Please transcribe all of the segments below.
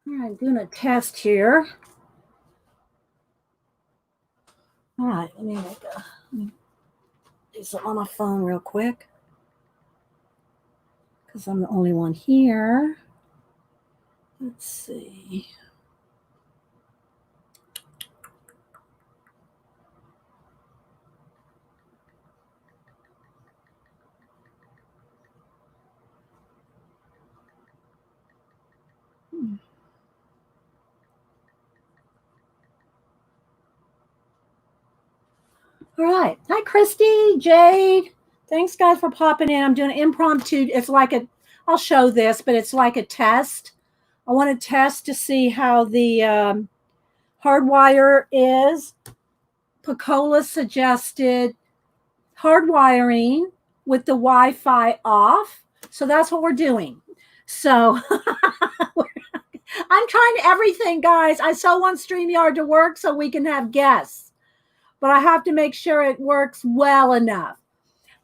All right, doing a test here. All right, let me do something on my phone real quick because I'm the only one here. Let's see. All right. Hi, Christy, Jade. Thanks, guys, for popping in. I'm doing an impromptu. It's like I'll show this, but it's like a test. I want to test to see how the hardwire is. Picola suggested hardwiring with the Wi-Fi off. So that's what we're doing. So I'm trying everything, guys. I so want StreamYard to work so we can have guests, but I have to make sure it works well enough.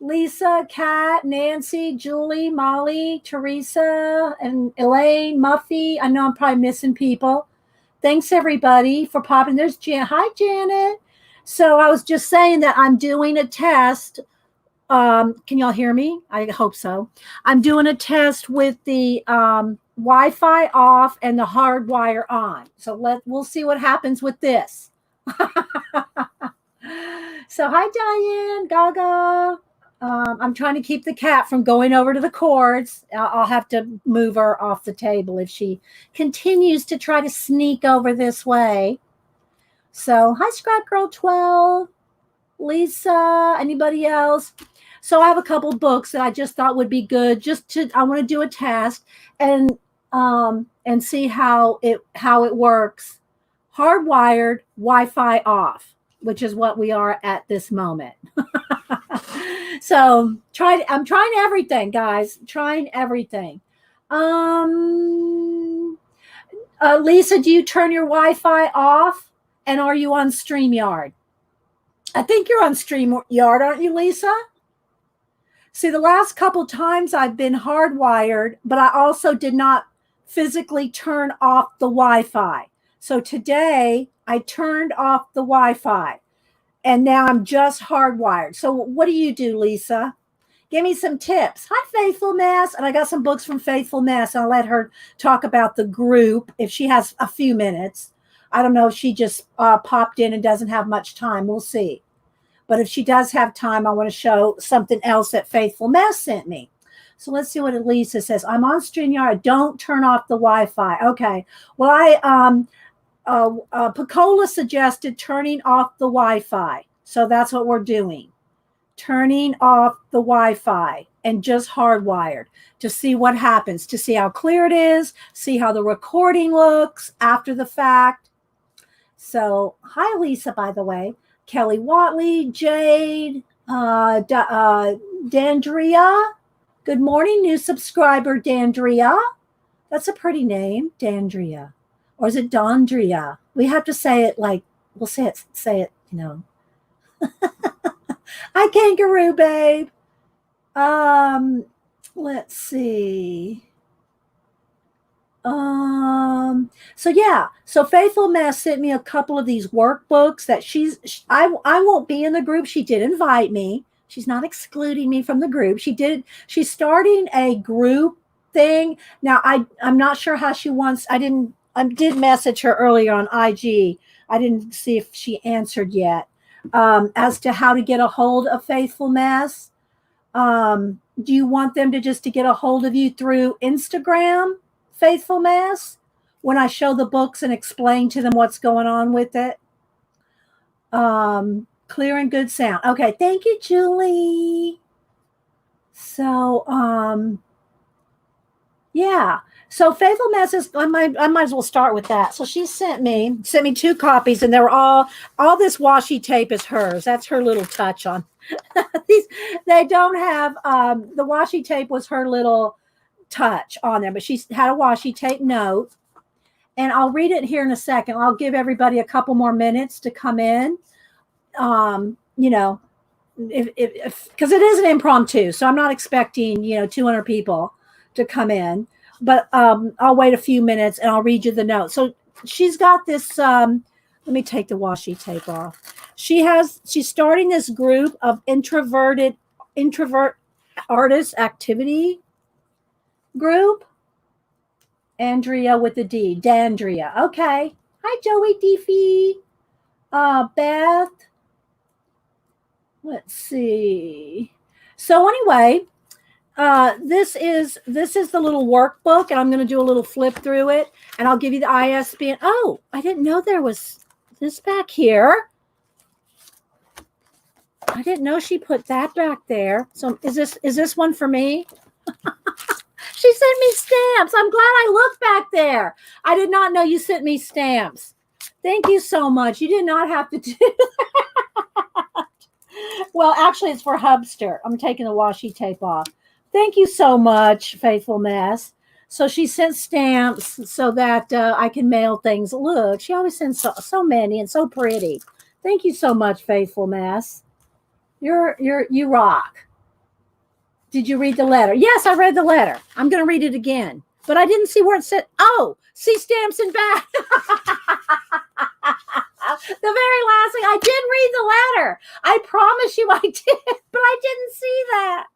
Lisa, Kat, Nancy, Julie, Molly, Teresa, and Elaine, Muffy. I know I'm probably missing people. Thanks, everybody, for popping. There's Jan. Hi, Janet. So I was just saying that I'm doing a test. Can y'all hear me? I hope so. I'm doing a test with the Wi-Fi off and the hardwire on. So we'll see what happens with this. So hi, Diane, Gaga. I'm trying to keep the cat from going over to the cords. I'll have to move her off the table if she continues to try to sneak over this way. So hi, Scrap Girl 12, Lisa, anybody else? So I have a couple books that I just thought would be good. I want to do a test and see how it works. Hardwired, Wi-Fi off, which is what we are at this moment. So I'm trying everything, guys. Trying everything. Lisa, do you turn your Wi-Fi off? And are you on StreamYard? I think you're on StreamYard, aren't you, Lisa? See, the last couple times I've been hardwired, but I also did not physically turn off the Wi-Fi. So today I turned off the Wi-Fi and now I'm just hardwired. So what do you do, Lisa? Give me some tips. Hi, Faithful Mass. And I got some books from Faithful Mass. I'll let her talk about the group if she has a few minutes. I don't know if she just popped in and doesn't have much time. We'll see. But if she does have time, I want to show something else that Faithful Mass sent me. So let's see what Lisa says. I'm on StreamYard. Don't turn off the Wi-Fi. Okay. Well, Picola suggested turning off the Wi-Fi. So that's what we're doing. Turning off the Wi-Fi and just hardwired to see what happens, to see how clear it is, see how the recording looks after the fact. So hi, Lisa, by the way. Kelly Watley, Jade, Dandria. Good morning, new subscriber, Dandria. That's a pretty name, Dandria. Or is it Dondria? We have to say it like, we'll say it, you know. Hi, Kangaroo Babe. Let's see. So Faithful Mass sent me a couple of these workbooks that I won't be in the group. She did invite me. She's not excluding me from the group. She's starting a group thing. Now I'm not sure how she wants. I did message her earlier on IG. I didn't see if she answered yet. As to how to get a hold of Faithful Mass. Do you want them to get a hold of you through Instagram, Faithful Mass, when I show the books and explain to them what's going on with it? Clear and good sound. Okay, thank you, Julie. So, yeah. So Faithful Mass is, I might as well start with that. So she sent me 2 copies, and they're all this washi tape is hers. That's her little touch on these. They don't have, the washi tape was her little touch on there, but she had a washi tape note, and I'll read it here in a second. I'll give everybody a couple more minutes to come in. You know, if because it is an impromptu, so I'm not expecting 200 people to come in. but I'll wait a few minutes and I'll read you the note. So she's got this. Let me take the washi tape off. She's starting this group of introvert artist activity group. Andrea with the D, Dandria. Okay. Hi, Joey Deefy. Beth. Let's see. So anyway, this is the little workbook, and I'm going to do a little flip through it, and I'll give you the ISBN. Oh, I didn't know there was this back here. I didn't know she put that back there. So is this one for me? She sent me stamps. I'm glad I looked back there. I did not know you sent me stamps. Thank you so much. You did not have to do that. Well, actually, it's for Hipster. I'm taking the washi tape off. Thank you so much, Faithful Mess. So she sent stamps so that I can mail things. Look, she always sends so many and so pretty. Thank you so much, Faithful Mess. You rock. Did you read the letter? Yes, I read the letter. I'm going to read it again. But I didn't see where it said, oh, see stamps and back. The very last thing, I did read the letter. I promise you I did, but I didn't see that.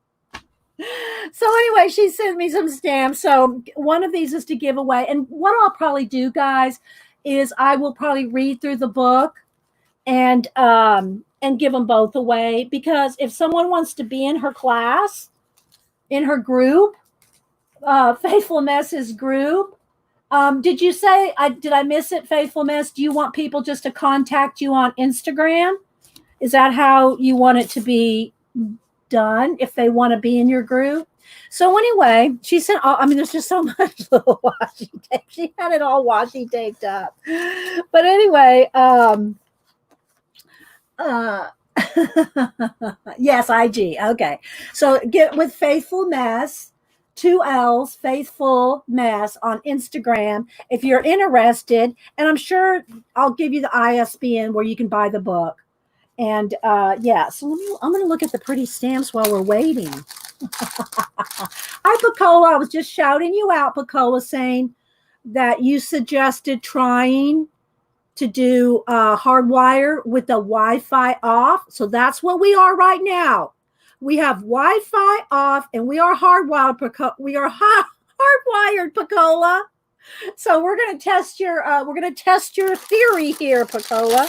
So anyway, she sent me some stamps. So one of these is to give away. And what I'll probably do, guys, is I will probably read through the book and give them both away. Because if someone wants to be in her class, in her group, Faithful Mess's group. Did you say, did I miss it, Faithful Mess? Do you want people just to contact you on Instagram? Is that how you want it to be done if they want to be in your group? So anyway, she said, there's just so much little washi tape. She had it all washi taped up. But anyway, yes, IG. Okay. So get with Faithful Mess, 2 L's, Faithful Mess on Instagram if you're interested. And I'm sure I'll give you the ISBN where you can buy the book. And yeah, so I'm going to look at the pretty stamps while we're waiting. Hi, Pacola. I was just shouting you out, Pacola, saying that you suggested trying to do hardwire with the Wi-Fi off. So that's what we are right now. We have Wi-Fi off and we are hardwired, hardwired, Pacola. So we're going to test your theory here, Pacola.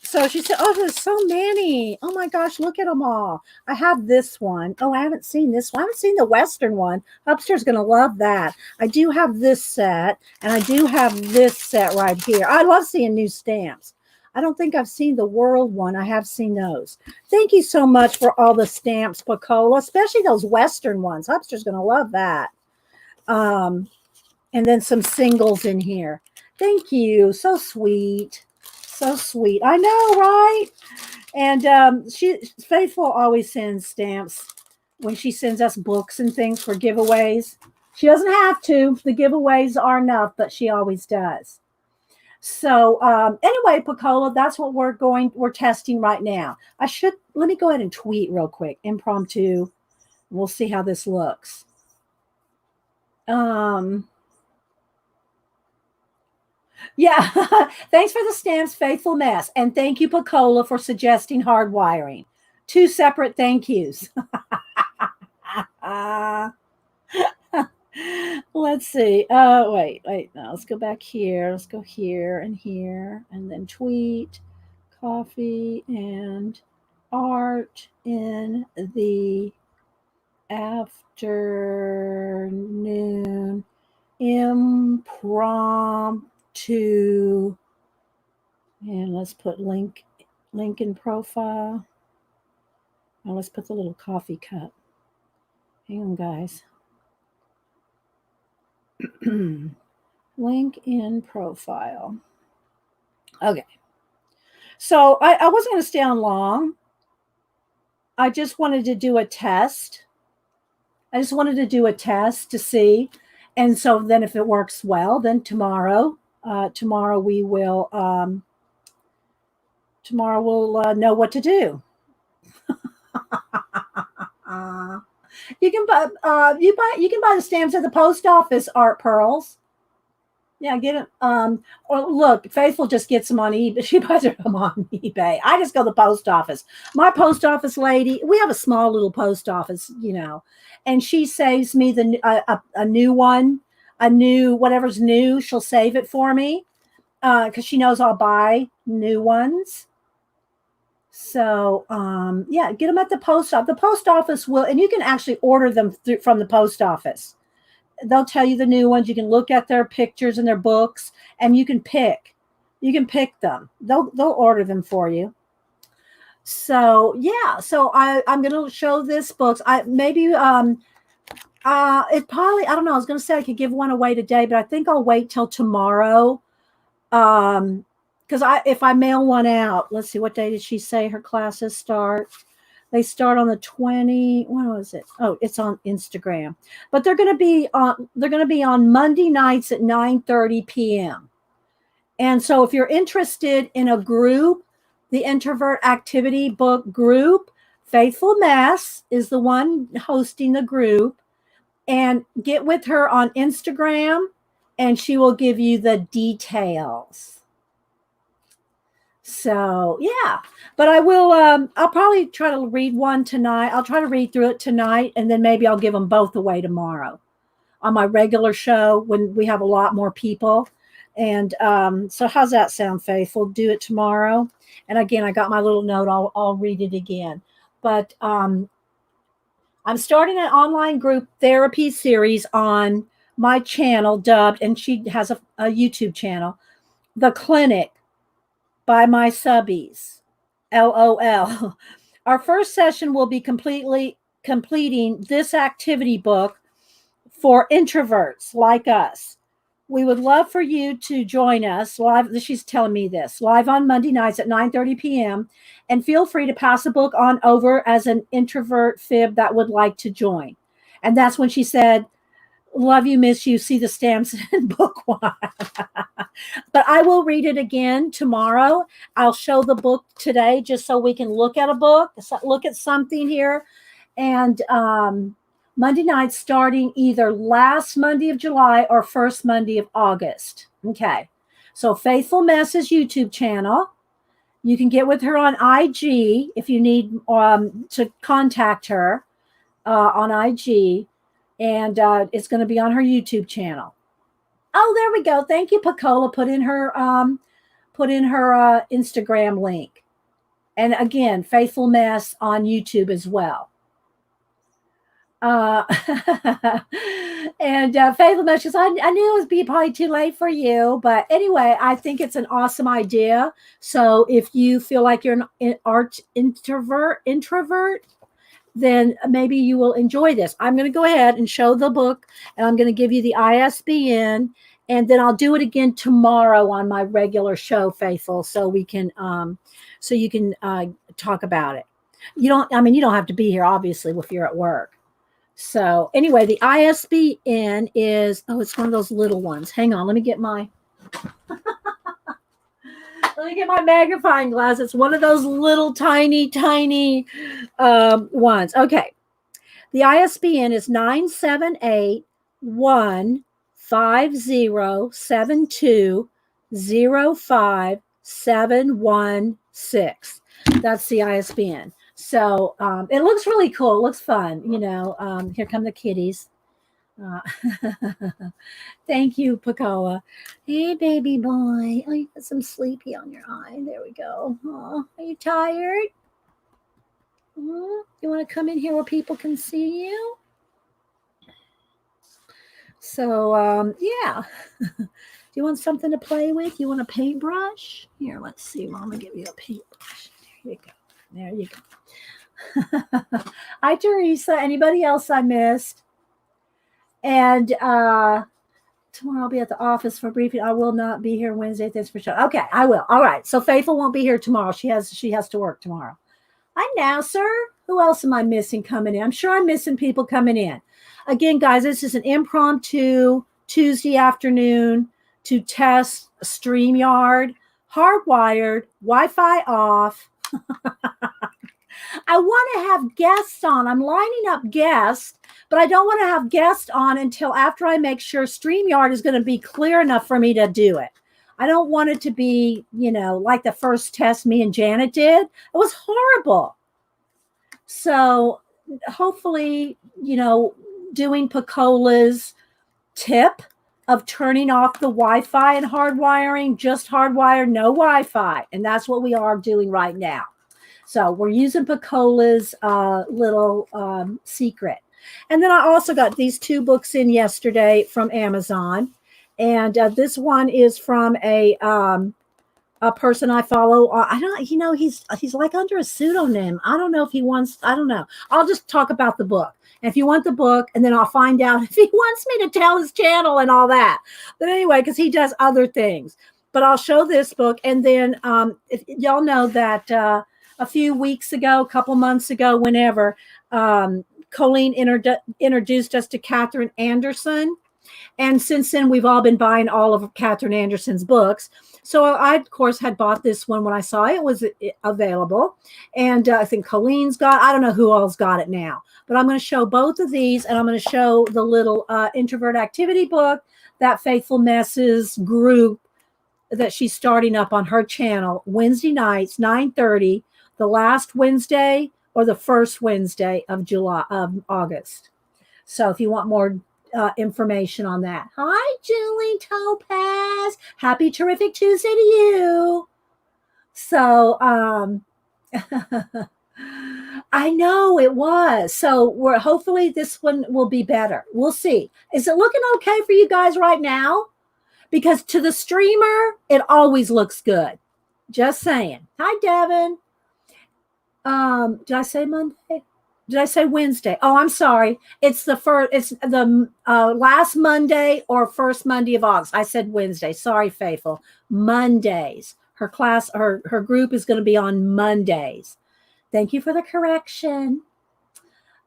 So she said, oh, there's so many. Oh my gosh, look at them all. I have this one. Oh, I haven't seen this one. I haven't seen the Western one. Hipster's going to love that. I do have this set, and I do have this set right here. I love seeing new stamps. I don't think I've seen the World one. I have seen those. Thank you so much for all the stamps, Pacola, especially those Western ones. Hipster's going to love that. And then some singles in here. Thank you. So sweet. So sweet. I know, right? And Faithful always sends stamps when she sends us books and things for giveaways. She doesn't have to. The giveaways are enough, but she always does. So anyway, Pacola, that's what we're testing right now. Let me go ahead and tweet real quick, impromptu. We'll see how this looks. Yeah, thanks for the stamps, Faithful Mess. And thank you, Pacola, for suggesting hardwiring. 2 separate thank yous. Let's see. Wait. No, let's go back here. Let's go here, and then tweet, coffee, and art in the afternoon. Impromptu. And let's put link in profile. Now let's put the little coffee cup. Hang on, guys. Link in profile. Okay. So I wasn't going to stay on long. I just wanted to do a test. to see. And so then if it works well, then tomorrow we will, tomorrow we'll know what to do. You can buy the stamps at the post office, Art Pearls. Yeah, get it. Or look, Faithful just gets them on eBay. She buys them on eBay. I just go to the post office. My post office lady, we have a small little post office, and she saves me a new one, a new whatever's new. She'll save it for me because she knows I'll buy new ones. So yeah, get them at the post office. The post office will, and you can actually order them from the post office. They'll tell you the new ones. You can look at their pictures and their books, and you can pick. You can pick them. They'll order them for you. So yeah. So I'm going to show this books. It probably, I don't know. I was going to say I could give one away today, but I think I'll wait till tomorrow. Because if I mail one out, let's see, what day did she say her classes start? They start on the 20. When was it? Oh, it's on Instagram. But they're going to be on Monday nights at 9:30 p.m. And so if you're interested in a group, the Introvert Activity Book group, Faithful Mess is the one hosting the group, and get with her on Instagram and she will give you the details. So yeah, but I will, I'll probably try to read one tonight. I'll try to read through it tonight, and then maybe I'll give them both away tomorrow on my regular show when we have a lot more people. And so how's that sound, Faithful? Do it tomorrow. And again, I got my little note. I'll read it again. But I'm starting an online group therapy series on my channel, dubbed, and she has a YouTube channel, The Clinic by my subbies, LOL. Our first session will be completing this activity book for introverts like us. We would love for you to join us live. She's telling me this live on Monday nights at 9:30 p.m. And feel free to pass the book on over as an introvert fib that would like to join. And that's when she said, "Love you, miss you. See the stamps in book one." But I will read it again tomorrow. I'll show the book today just so we can look at a book, look at something here. And Monday nights starting either last Monday of July or first Monday of August. Okay. So Faithful Mess's YouTube channel. You can get with her on IG if you need to contact her on IG. And it's going to be on her YouTube channel. Oh, there we go. Thank you, Pacola. Put in her Instagram link. And again, Faithful Mess on YouTube as well. And Faithful Mess says, I knew it would be probably too late for you. But anyway, I think it's an awesome idea. So if you feel like you're an art introvert, then maybe you will enjoy this. I'm going to go ahead and show the book, and I'm going to give you the ISBN, and then I'll do it again tomorrow on my regular show, Faithful, so we can, so you can talk about it. You don't have to be here, obviously, if you're at work. So anyway, the ISBN is, it's one of those little ones. Hang on, let me get my magnifying glass. It's one of those little tiny ones. Okay. The ISBN is 978-150-72-05-716. That's the ISBN. So it looks really cool. It looks fun. Here come the kitties. Thank you, Pacola. Hey, baby boy. Oh, you got some sleepy on your eye. There we go. Oh, are you tired? You want to come in here where people can see you? So, yeah. Do you want something to play with? You want a paintbrush? Here, let's see. Mama give you a paintbrush. There you go. There you go. Hi, Teresa. Anybody else I missed? And tomorrow I'll be at the office for a briefing. I will not be here Wednesday. Thanks for showing. Okay, I will. All right. So Faithful won't be here tomorrow. She has to work tomorrow. Hi, now, sir. Who else am I missing coming in? I'm sure I'm missing people coming in. Again, guys, this is an impromptu Tuesday afternoon to test StreamYard, hardwired, Wi-Fi off. I want to have guests on. I'm lining up guests, but I don't want to have guests on until after I make sure StreamYard is going to be clear enough for me to do it. I don't want it to be, like the first test me and Janet did. It was horrible. So hopefully, doing Pacola's tip of turning off the Wi-Fi and hardwiring, just hardwire, no Wi-Fi. And that's what we are doing right now. So we're using Pacola's little secret. And then I also got these 2 books in yesterday from Amazon. And this one is from a person I follow. I don't, he's like under a pseudonym. I don't know if he wants, I don't know. I'll just talk about the book. And if you want the book, and then I'll find out if he wants me to tell his channel and all that. But anyway, because he does other things. But I'll show this book. And then if y'all know that a few weeks ago, a couple months ago, whenever, Colleen introduced us to Catherine Anderson. And since then, we've all been buying all of Catherine Anderson's books. So I, of course, had bought this one when I saw it was available. And I think Colleen's I don't know who else got it now. But I'm going to show both of these. And I'm going to show the little introvert activity book that Faithful Messes group that she's starting up on her channel Wednesday nights, 9:30, the last Wednesday or the first Wednesday of August. So if you want more information on that. Hi, Julie Topaz. Happy terrific Tuesday to you. So I know it was. So we're hopefully this one will be better. We'll see. Is it looking okay for you guys right now? Because to the streamer, it always looks good. Just saying. Hi, Devin. Did I say Monday? Did I say Wednesday? Oh, I'm sorry. It's the last Monday or first Monday of August. I said Wednesday. Sorry, Faithful. Mondays. Her class, her group is going to be on Mondays. Thank you for the correction.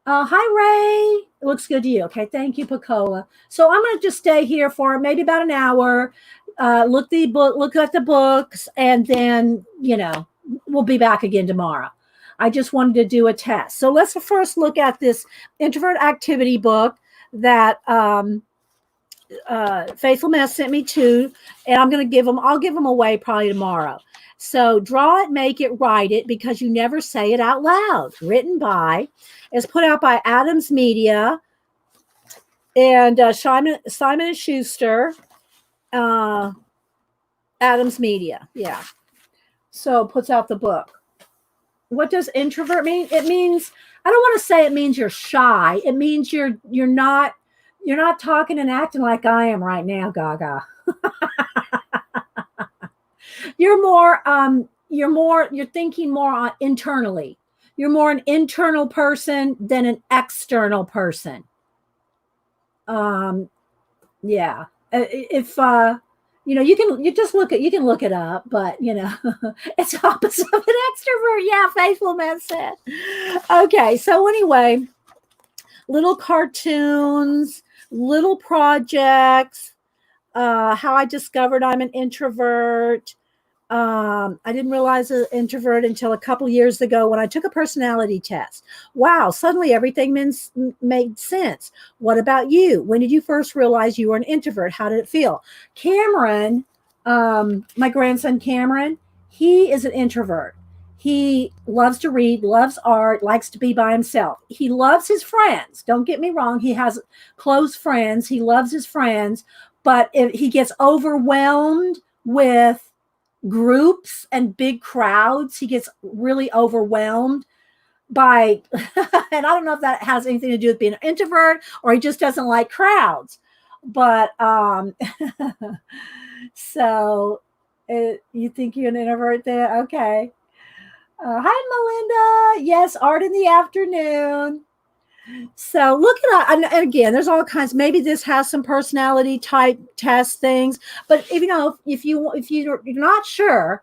Hi, Ray. It looks good to you. Okay. Thank you, Pacola. So I'm going to just stay here for maybe about an hour. Look at the books, and then, we'll be back again tomorrow. I just wanted to do a test. So let's first look at this introvert activity book that Faithful Mess sent me to, and I'll give them away probably tomorrow. So Draw It, Make It, Write It, because you never say it out loud. Written by, is put out by Adams Media and Simon and Schuster, Adams Media. Yeah. So puts out the book. What does introvert mean? It means, I don't want to say it means you're shy. It means you're not talking and acting like I am right now, Gaga. You're thinking more internally. You're more an internal person than an external person. Yeah. If you can look it up, but it's opposite of an extrovert. Yeah, Faithful Man said. Okay, so anyway, little cartoons, little projects, how I discovered I'm an introvert. I didn't realize an introvert until a couple years ago when I took a personality test. Wow, suddenly everything made sense. What about you? When did you first realize you were an introvert? How did it feel? Cameron, my grandson Cameron, he is an introvert. He loves to read, loves art, likes to be by himself. He loves his friends. Don't get me wrong. He has close friends. He loves his friends. But if he gets overwhelmed with groups and big crowds, he gets really overwhelmed by, and I don't know if that has anything to do with being an introvert or he just doesn't like crowds. But so you think you're an introvert there? Okay. Hi, Melinda. Yes, art in the afternoon. So look at that. And again, there's all kinds. Maybe this has some personality type test things. But if you're not sure,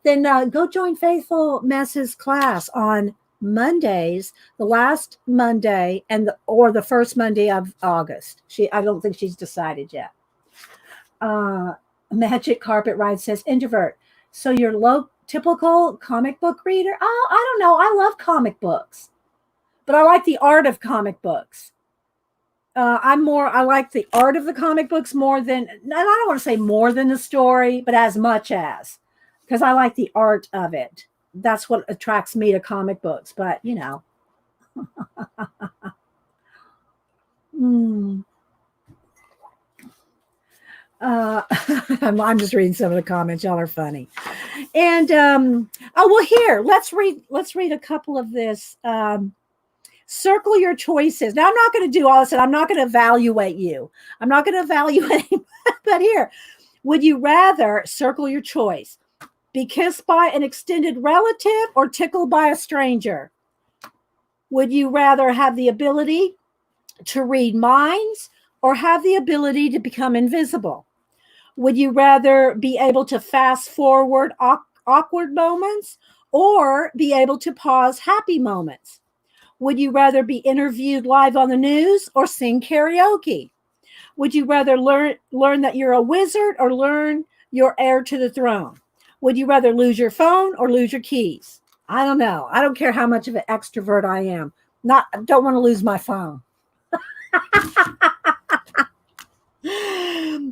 then go join Faithful Mess's class on Mondays, the last Monday or the first Monday of August. I don't think she's decided yet. Magic Carpet Ride says introvert. So you're low typical comic book reader. Oh, I don't know. I love comic books, but I like the art of comic books. I like the art of the comic books more than, and I don't want to say more than the story, but as much as, because I like the art of it. That's what attracts me to comic books. But, mm. I'm just reading some of the comments. Y'all are funny. And here, let's read a couple of this. Circle your choices. Now, I'm not going to do all this, and I'm not going to evaluate you. I'm not going to evaluate, but here, would you rather circle your choice? Be kissed by an extended relative or tickled by a stranger? Would you rather have the ability to read minds or have the ability to become invisible? Would you rather be able to fast forward awkward moments or be able to pause happy moments? Would you rather be interviewed live on the news or sing karaoke? Would you rather learn that you're a wizard or learn you're heir to the throne? Would you rather lose your phone or lose your keys? I don't know. I don't care how much of an extrovert I am. Don't want to lose my phone.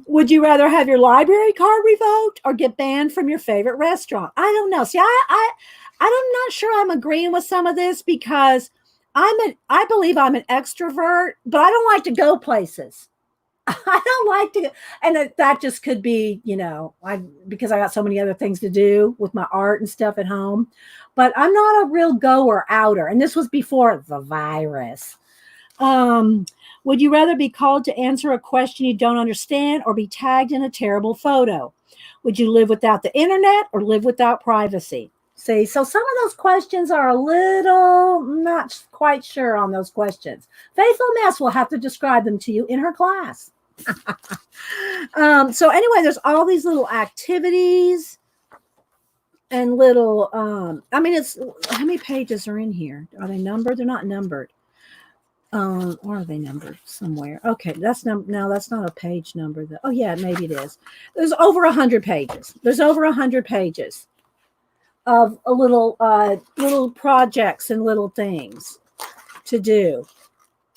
Would you rather have your library card revoked or get banned from your favorite restaurant? I don't know. See, I'm not sure I'm agreeing with some of this because I believe I'm an extrovert, but I don't like to go places. I don't like to, and that just could be, because I got so many other things to do with my art and stuff at home, but I'm not a real goer outer. And this was before the virus. Would you rather be called to answer a question you don't understand or be tagged in a terrible photo? Would you live without the internet or live without privacy? See, so some of those questions are a little not quite sure on those questions. Faithful Mess will have to describe them to you in her class. So anyway, there's all these little activities and little, it's, how many pages are in here? Are they numbered? They're not numbered. Or are they numbered somewhere? Okay, that's not a page number though. Oh yeah, maybe it is. There's over 100 pages. There's over 100 pages of a little projects and little things to do.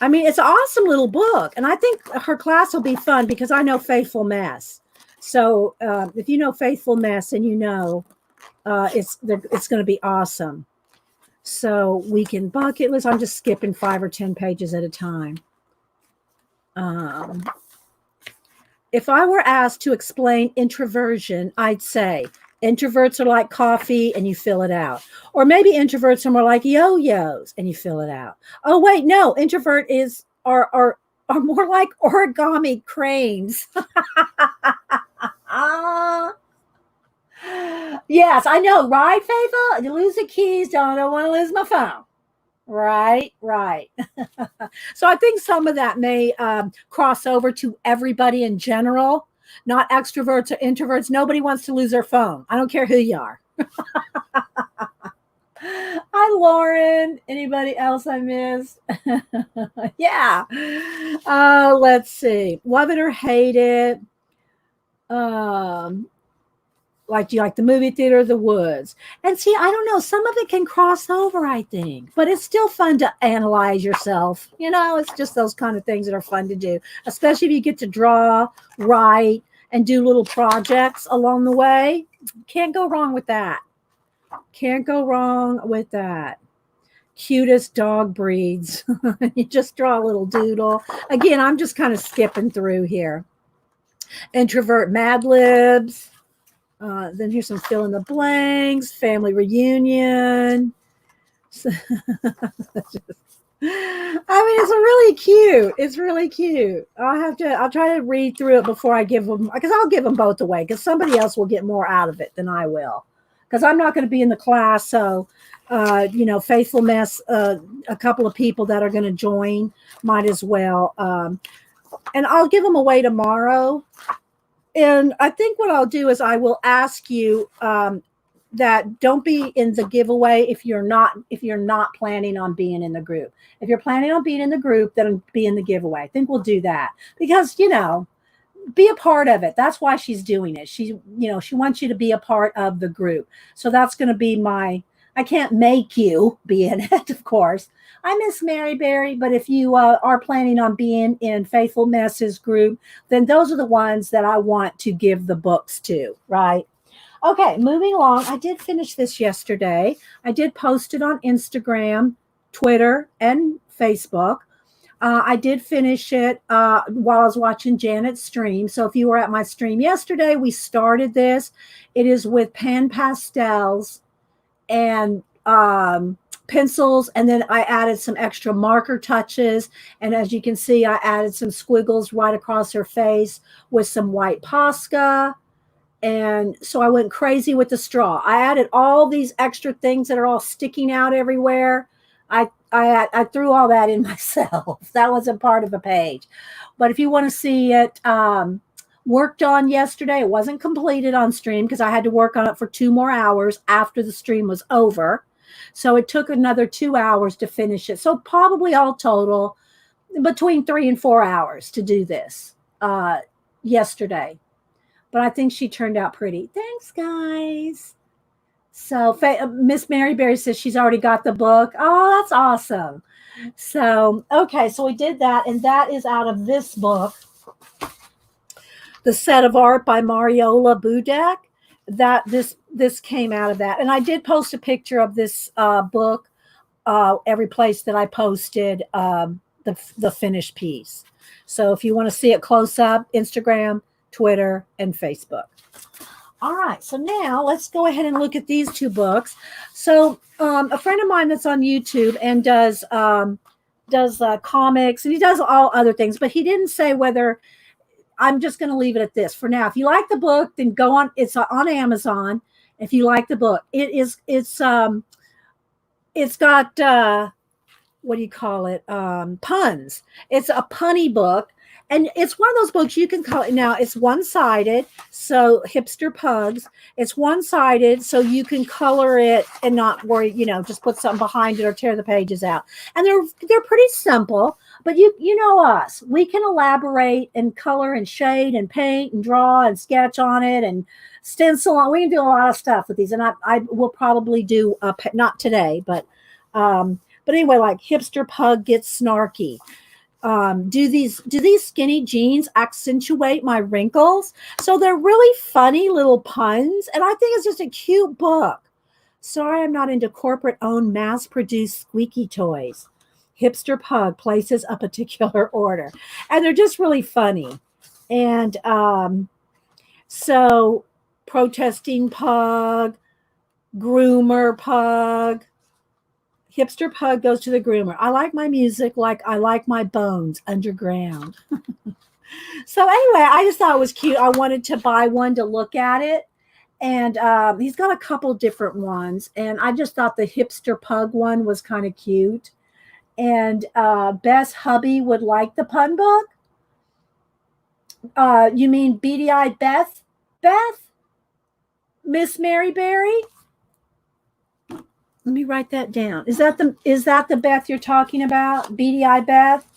I mean, it's an awesome little book, and I think her class will be fun because I know Faithful Mess. So if you know Faithful Mess, and it's going to be awesome. So we can bucket list. I'm just skipping 5 or 10 pages at a time. If I were asked to explain introversion, I'd say introverts are like coffee and you fill it out. Or maybe introverts are more like yo-yos and you fill it out. Oh, wait, no, introvert are more like origami cranes. Yes, I know, right, Faithful? You lose the keys, don't want to lose my phone. Right. So I think some of that may cross over to everybody in general, not extroverts or introverts. Nobody wants to lose their phone. I don't care who you are. Hi, Lauren. Anybody else I missed? Yeah. Let's see. Love it or hate it. Like, do you like the movie theater or the woods? And see, I don't know. Some of it can cross over, I think. But it's still fun to analyze yourself. It's just those kind of things that are fun to do. Especially if you get to draw, write, and do little projects along the way. Can't go wrong with that. Cutest dog breeds. You just draw a little doodle. Again, I'm just kind of skipping through here. Introvert Mad Libs. Then here's some fill in the blanks, family reunion. It's really cute. It's really cute. I'll try to read through it before I give them, because I'll give them both away because somebody else will get more out of it than I will. Because I'm not going to be in the class. So, Faithful Mess, a couple of people that are going to join might as well. And I'll give them away tomorrow. And I think what I'll do is I will ask you that don't be in the giveaway if you're not planning on being in the group. If you're planning on being in the group, then be in the giveaway. I think we'll do that because be a part of it. That's why she's doing it. She wants you to be a part of the group. So that's going to be I can't make you be in it, of course. I miss Mary Berry, but if you are planning on being in Faithful Mess's group, then those are the ones that I want to give the books to, right? Okay, moving along. I did finish this yesterday. I did post it on Instagram, Twitter, and Facebook. I did finish it while I was watching Janet's stream. So if you were at my stream yesterday, we started this. It is with pen pastels and pencils, and then I added some extra marker touches. And as you can see, I added some squiggles right across her face with some white Posca. And so I went crazy with the straw. I added all these extra things that are all sticking out everywhere. I threw all that in myself. That wasn't part of the page. But if you want to see it worked on yesterday, it wasn't completed on stream because I had to work on it for 2 more hours after the stream was over. So it took another 2 hours to finish it. So probably all total between 3 and 4 hours to do this yesterday. But I think she turned out pretty. Thanks, guys. So Miss Mary Berry says she's already got the book. Oh, that's awesome. So, okay, so we did that, and that is out of this book, The Set of Art by Mariola Budek. That this came out of that. And I did post a picture of this book every place that I posted the finished piece. So if you want to see it close up, Instagram, Twitter, and Facebook. All right, so now let's go ahead and look at these 2 books. So a friend of mine that's on YouTube and does comics, and he does all other things, but he didn't say whether. I'm just going to leave it at this for now. If you like the book, then go on. It's on Amazon. If you like the book, it's got what do you call it? Puns. It's a punny book. And it's one of those books you can call it. Now, it's one-sided, so Hipster Pugs. It's one-sided, so you can color it and not worry, just put something behind it or tear the pages out. And they're pretty simple, but you know us. We can elaborate and color and shade and paint and draw and sketch on it and stencil on. We can do a lot of stuff with these, and I will probably do, not today, but anyway, like Hipster Pug gets snarky. Do these skinny jeans accentuate my wrinkles? So they're really funny little puns, and I think it's just a cute book. Sorry, I'm not into corporate-owned, mass-produced squeaky toys. Hipster Pug places a particular order, and they're just really funny. And so protesting pug, groomer pug. Hipster Pug goes to the groomer. I like my music like I like my bones underground. So anyway, I just thought it was cute. I wanted to buy one to look at it. And he's got a couple different ones. And I just thought the Hipster Pug one was kind of cute. And Beth's hubby would like the pun book. You mean beady-eyed Beth? Beth? Miss Mary Berry? Let me write that down. Is that the Beth you're talking about? Beady-eyed Beth?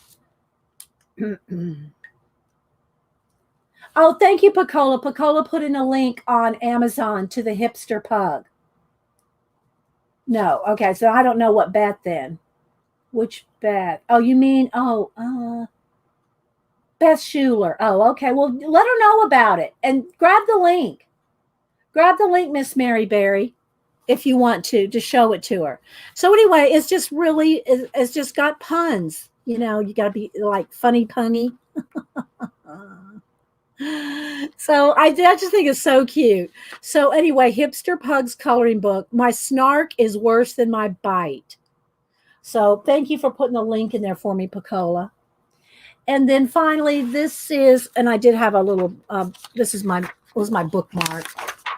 Oh, thank you, Pacola. Pacola put in a link on Amazon to the Hipster Pug. No. Okay, so I don't know what Beth then. Which Beth? Oh, you mean, Beth Schuler. Oh, okay. Well, let her know about it and grab the link. Grab the link, Miss Mary Berry, if you want to show it to her. So anyway, it's just really, it's just got puns. You got to be like funny punny. So I just think it's so cute. So anyway, Hipster Pug's coloring book. My snark is worse than my bite. So thank you for putting the link in there for me, Pacola. And then finally, this is, and I did have a little, this was my bookmark.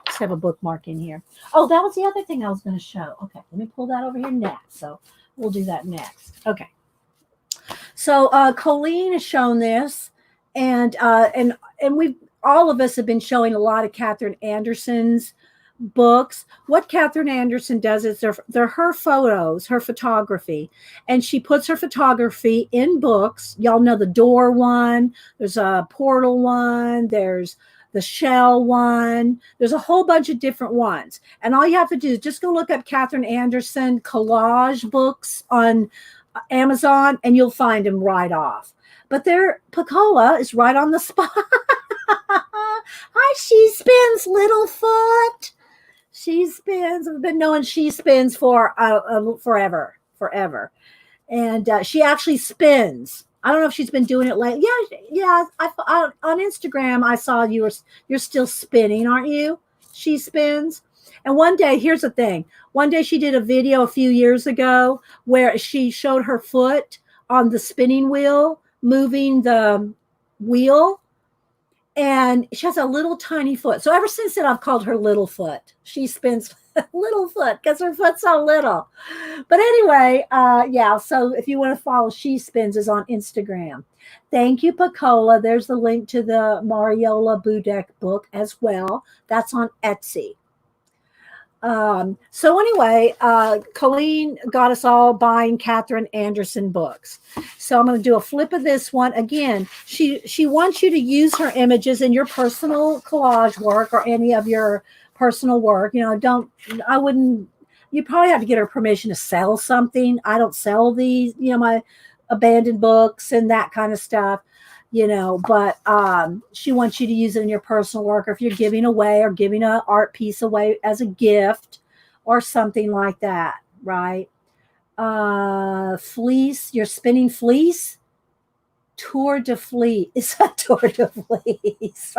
Just have a bookmark in here. Oh, that was the other thing I was going to show. Okay, let me pull that over here next. So we'll do that next. Okay. So Colleen has shown this, and all of us have been showing a lot of Catherine Anderson's books. What Catherine Anderson does is they're her photos, her photography, and she puts her photography in books. Y'all know the door one, there's a portal one, there's the shell one, there's a whole bunch of different ones. And all you have to do is just go look up Catherine Anderson collage books on Amazon and you'll find them right off. But their Pacola is right on the spot. Hi, She Spins, Littlefoot. She Spins. I've been knowing She Spins for forever. And she actually spins. I don't know if she's been doing it lately. Yeah. I on Instagram, I saw you're still spinning, aren't you? She Spins. And one day, here's the thing. One day she did a video a few years ago where she showed her foot on the spinning wheel, moving the wheel. And she has a little tiny foot. So ever since then, I've called her Littlefoot. She spins Littlefoot because her foot's so little. But anyway, yeah. So if you want to follow She Spins is on Instagram. Thank you, Pacola. There's the link to the Mariola Budek book as well. That's on Etsy. So anyway, Colleen got us all buying Catherine Anderson books. So I'm going to do a flip of this one. Again, she wants you to use her images in your personal collage work or any of your personal work. You probably have to get her permission to sell something. I don't sell these, my abandoned books and that kind of stuff. But she wants you to use it in your personal work, or if you're giving away or giving an art piece away as a gift or something like that, right? Fleece, you're spinning fleece. Tour de fleece. It's a tour de fleece.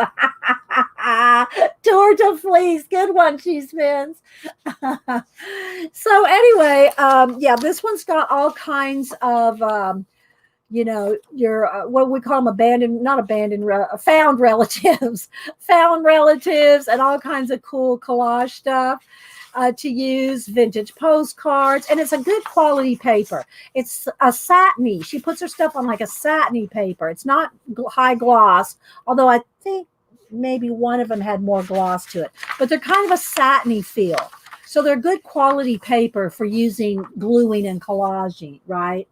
Tour de fleece. Good one, She Spins. So anyway, yeah, this one's got all kinds of your what we call them found relatives and all kinds of cool collage stuff to use, vintage postcards, and it's a good quality paper. It's a satiny. She puts her stuff on like a satiny paper. It's not high gloss, although I think maybe one of them had more gloss to it, but they're kind of a satiny feel. So they're good quality paper for using gluing and collaging, right?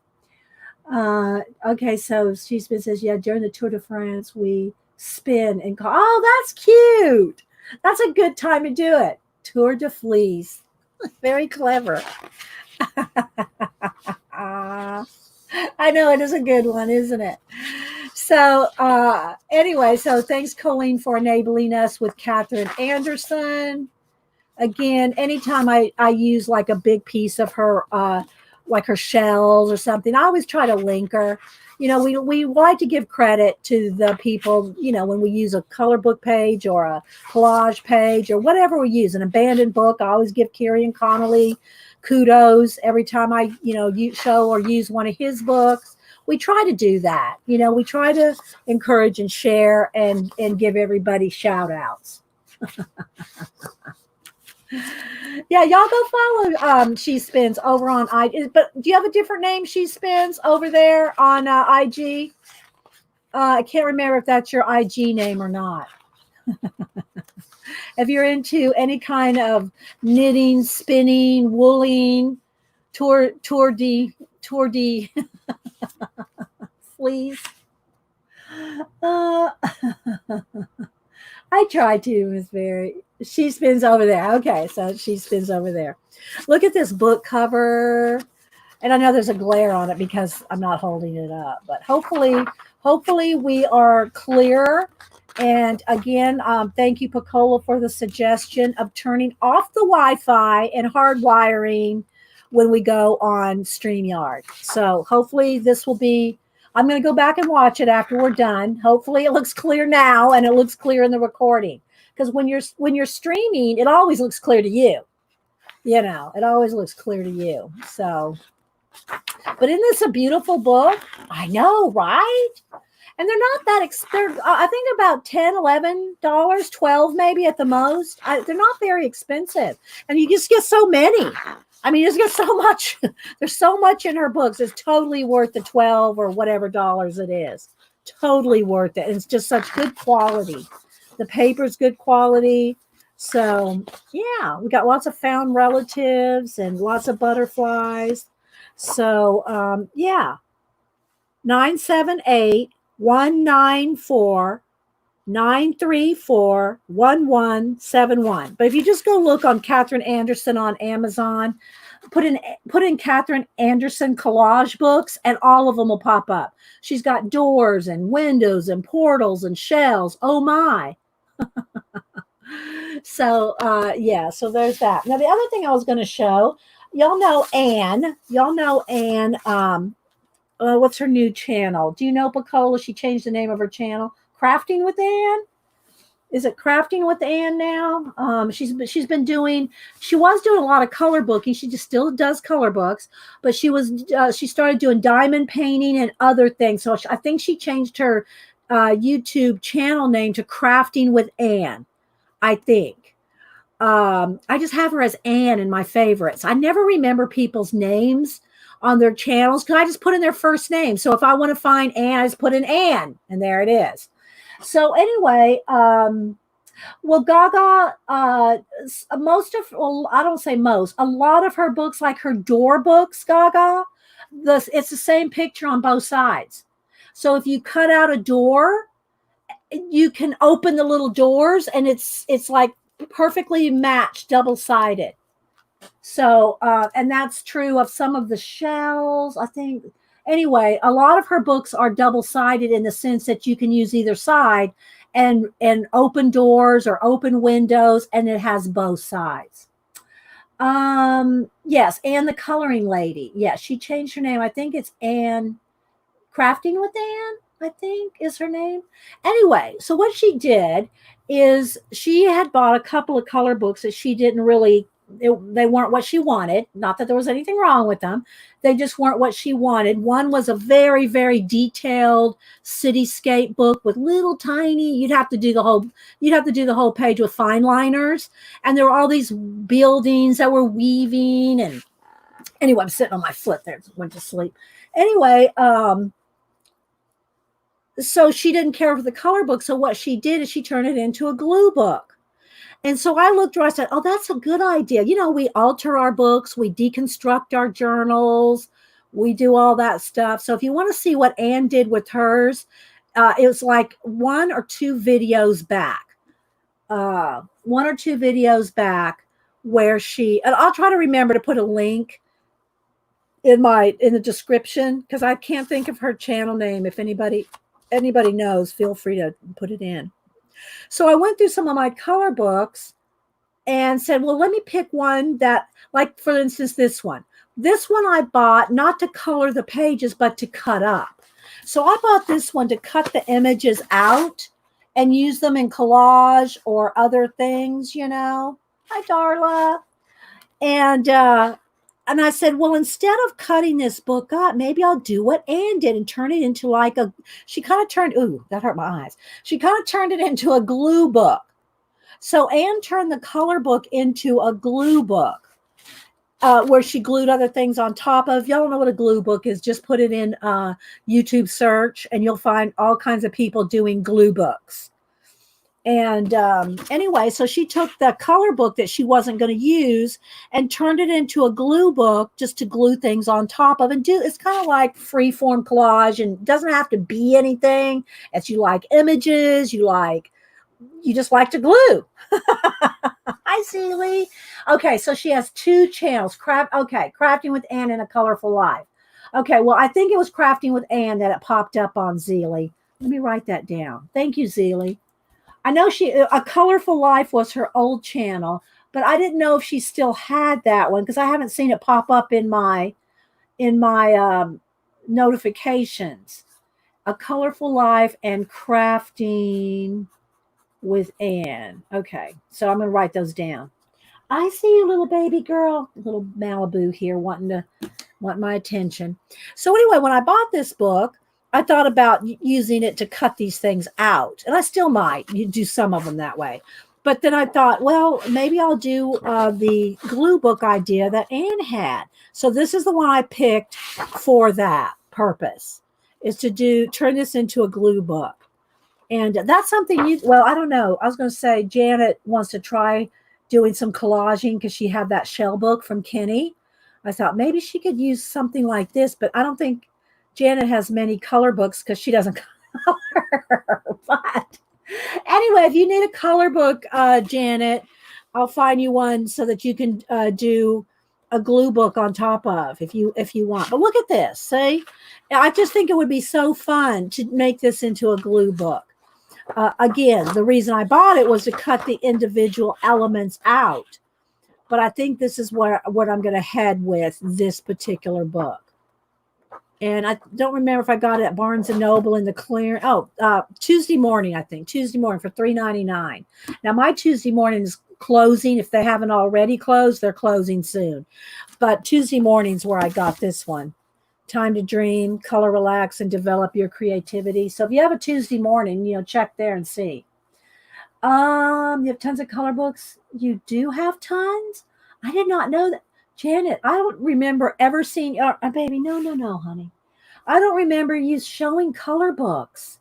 Okay, so She Spins says, yeah, during the Tour de France, we spin and call. Oh, that's cute. That's a good time to do it. Tour de Fleece. Very clever. I know it is a good one, isn't it? So anyway, so thanks, Colleen, for enabling us with Catherine Anderson. Again, anytime I use like a big piece of her like her shells or something, I always try to link her. We like to give credit to the people, when we use a color book page or a collage page or whatever we use, an abandoned book. I always give Kerry and Connolly kudos every time I, show or use one of his books. We try to do that. We try to encourage and share and give everybody shout outs. Yeah, y'all go follow She Spins over on IG. But do you have a different name, She Spins, over there on IG? I can't remember if that's your IG name or not. If you're into any kind of knitting, spinning, wooling, tour de fleece. I try to, Miss Mary. She Spins over there. Okay, so She Spins over there. Look at this book cover. And I know there's a glare on it because I'm not holding it up. But hopefully we are clear. And again, thank you, Pacola, for the suggestion of turning off the Wi-Fi and hardwiring when we go on StreamYard. So hopefully this will be, I'm going to go back and watch it after we're done. Hopefully it looks clear now and it looks clear in the recording. Because when you're streaming, it always looks clear to you. It always looks clear to you. So, but isn't this a beautiful book? I know, right? And they're not that expensive. I think they're about $10, $11, $12 maybe at the most. They're not very expensive. And you just get so many. I mean, you just get so much. There's so much in her books. It's totally worth the $12 or whatever dollars it is. Totally worth it. And it's just such good quality. The paper's good quality. So yeah, we got lots of found relatives and lots of butterflies. So yeah, 978-194-934-1171. But if you just go look on Catherine Anderson on Amazon, put in Catherine Anderson collage books, and all of them will pop up. She's got doors and windows and portals and shells. Oh my. So yeah, so there's that. Now the other thing I was going to show, y'all know Anne. Y'all know Anne. What's her new channel? Do you know Bacola? She changed the name of her channel. Crafting with Anne. Is it Crafting with Anne now? She's been doing. She was doing a lot of color booking. She just still does color books, but she started doing diamond painting and other things. So I think she changed her YouTube channel name to Crafting with Anne. I think. I just have her as Anne in my favorites. I never remember people's names on their channels because I just put in their first name. So if I want to find Anne, I just put in Anne, and there it is. So anyway, well, Gaga, most of, well, I don't say most, a lot of her books, like her door books, Gaga, it's the same picture on both sides. So if you cut out a door, you can open the little doors, and it's like perfectly matched, double-sided. So, and that's true of some of the shells, I think. Anyway, a lot of her books are double-sided in the sense that you can use either side and open doors or open windows, and it has both sides. Yes, Anne the Coloring Lady. Yes, she changed her name. I think it's Anne Crafting with Anne, I think is her name. Anyway, so what she did is she had bought a couple of color books that she didn't really, they weren't what she wanted. Not that there was anything wrong with them. They just weren't what she wanted. One was a very, very detailed cityscape book with little tiny, you'd have to do the whole page with fine liners. And there were all these buildings that were weaving. And anyway, I'm sitting on my foot there, went to sleep. Anyway, so she didn't care for the color book. So what she did is she turned it into a glue book. And so I looked through, I said, oh, that's a good idea. You know, we alter our books, we deconstruct our journals, we do all that stuff. So if you want to see what Anne did with hers, it was like one or two videos back where she, and I'll try to remember to put a link in the description, because I can't think of her channel name. If anybody knows, feel free to put it in. So I went through some of my color books and said, well, let me pick one that, like, for instance, this one I bought not to color the pages, but to cut up. So I bought this one to cut the images out and use them in collage or other things, you know. Hi, Darla. And I said, well, instead of cutting this book up, maybe I'll do what Anne did and turn it into like she kind of turned, ooh, that hurt my eyes. She kind of turned it into a glue book. So Anne turned the color book into a glue book where she glued other things on top of. Y'all don't know what a glue book is. Just put it in YouTube search and you'll find all kinds of people doing glue books. And anyway, so she took the color book that she wasn't going to use and turned it into a glue book just to glue things on top of. And it's kind of like free-form collage, and it doesn't have to be anything. If you like images, you just like to glue. Hi, Celie. Okay, so she has two channels. Crafting with Anne and A Colorful Life. Okay, well, I think it was Crafting with Anne that it popped up on Zelie. Let me write that down. Thank you, Zelie. I know A Colorful Life was her old channel, but I didn't know if she still had that one because I haven't seen it pop up in my notifications. A Colorful Life and Crafting with Anne. Okay, so I'm going to write those down. I see you, little baby girl, little Malibu here want my attention. So anyway, when I bought this book, I thought about using it to cut these things out, and I still might do some of them that way. But then I thought, well, maybe I'll do the glue book idea that Anne had. So this is the one I picked for that purpose, is to turn this into a glue book. And that's something well, I don't know. I was going to say Janet wants to try doing some collaging because she had that shell book from Kenny. I thought maybe she could use something like this, but I don't think Janet has many color books because she doesn't color. But anyway, if you need a color book, Janet, I'll find you one so that you can do a glue book on top of if you want. But look at this. See, I just think it would be so fun to make this into a glue book. Again, the reason I bought it was to cut the individual elements out. But I think this is what I'm going to head with this particular book. And I don't remember if I got it at Barnes & Noble in the clear. Tuesday morning, I think. Tuesday morning for $3.99. Now, my Tuesday morning is closing. If they haven't already closed, they're closing soon. But Tuesday morning's where I got this one. Time to dream, color, relax, and develop your creativity. So if you have a Tuesday morning, check there and see. You have tons of color books. You do have tons? I did not know that. Janet, I don't remember ever seeing, baby, no, honey. I don't remember you showing color books.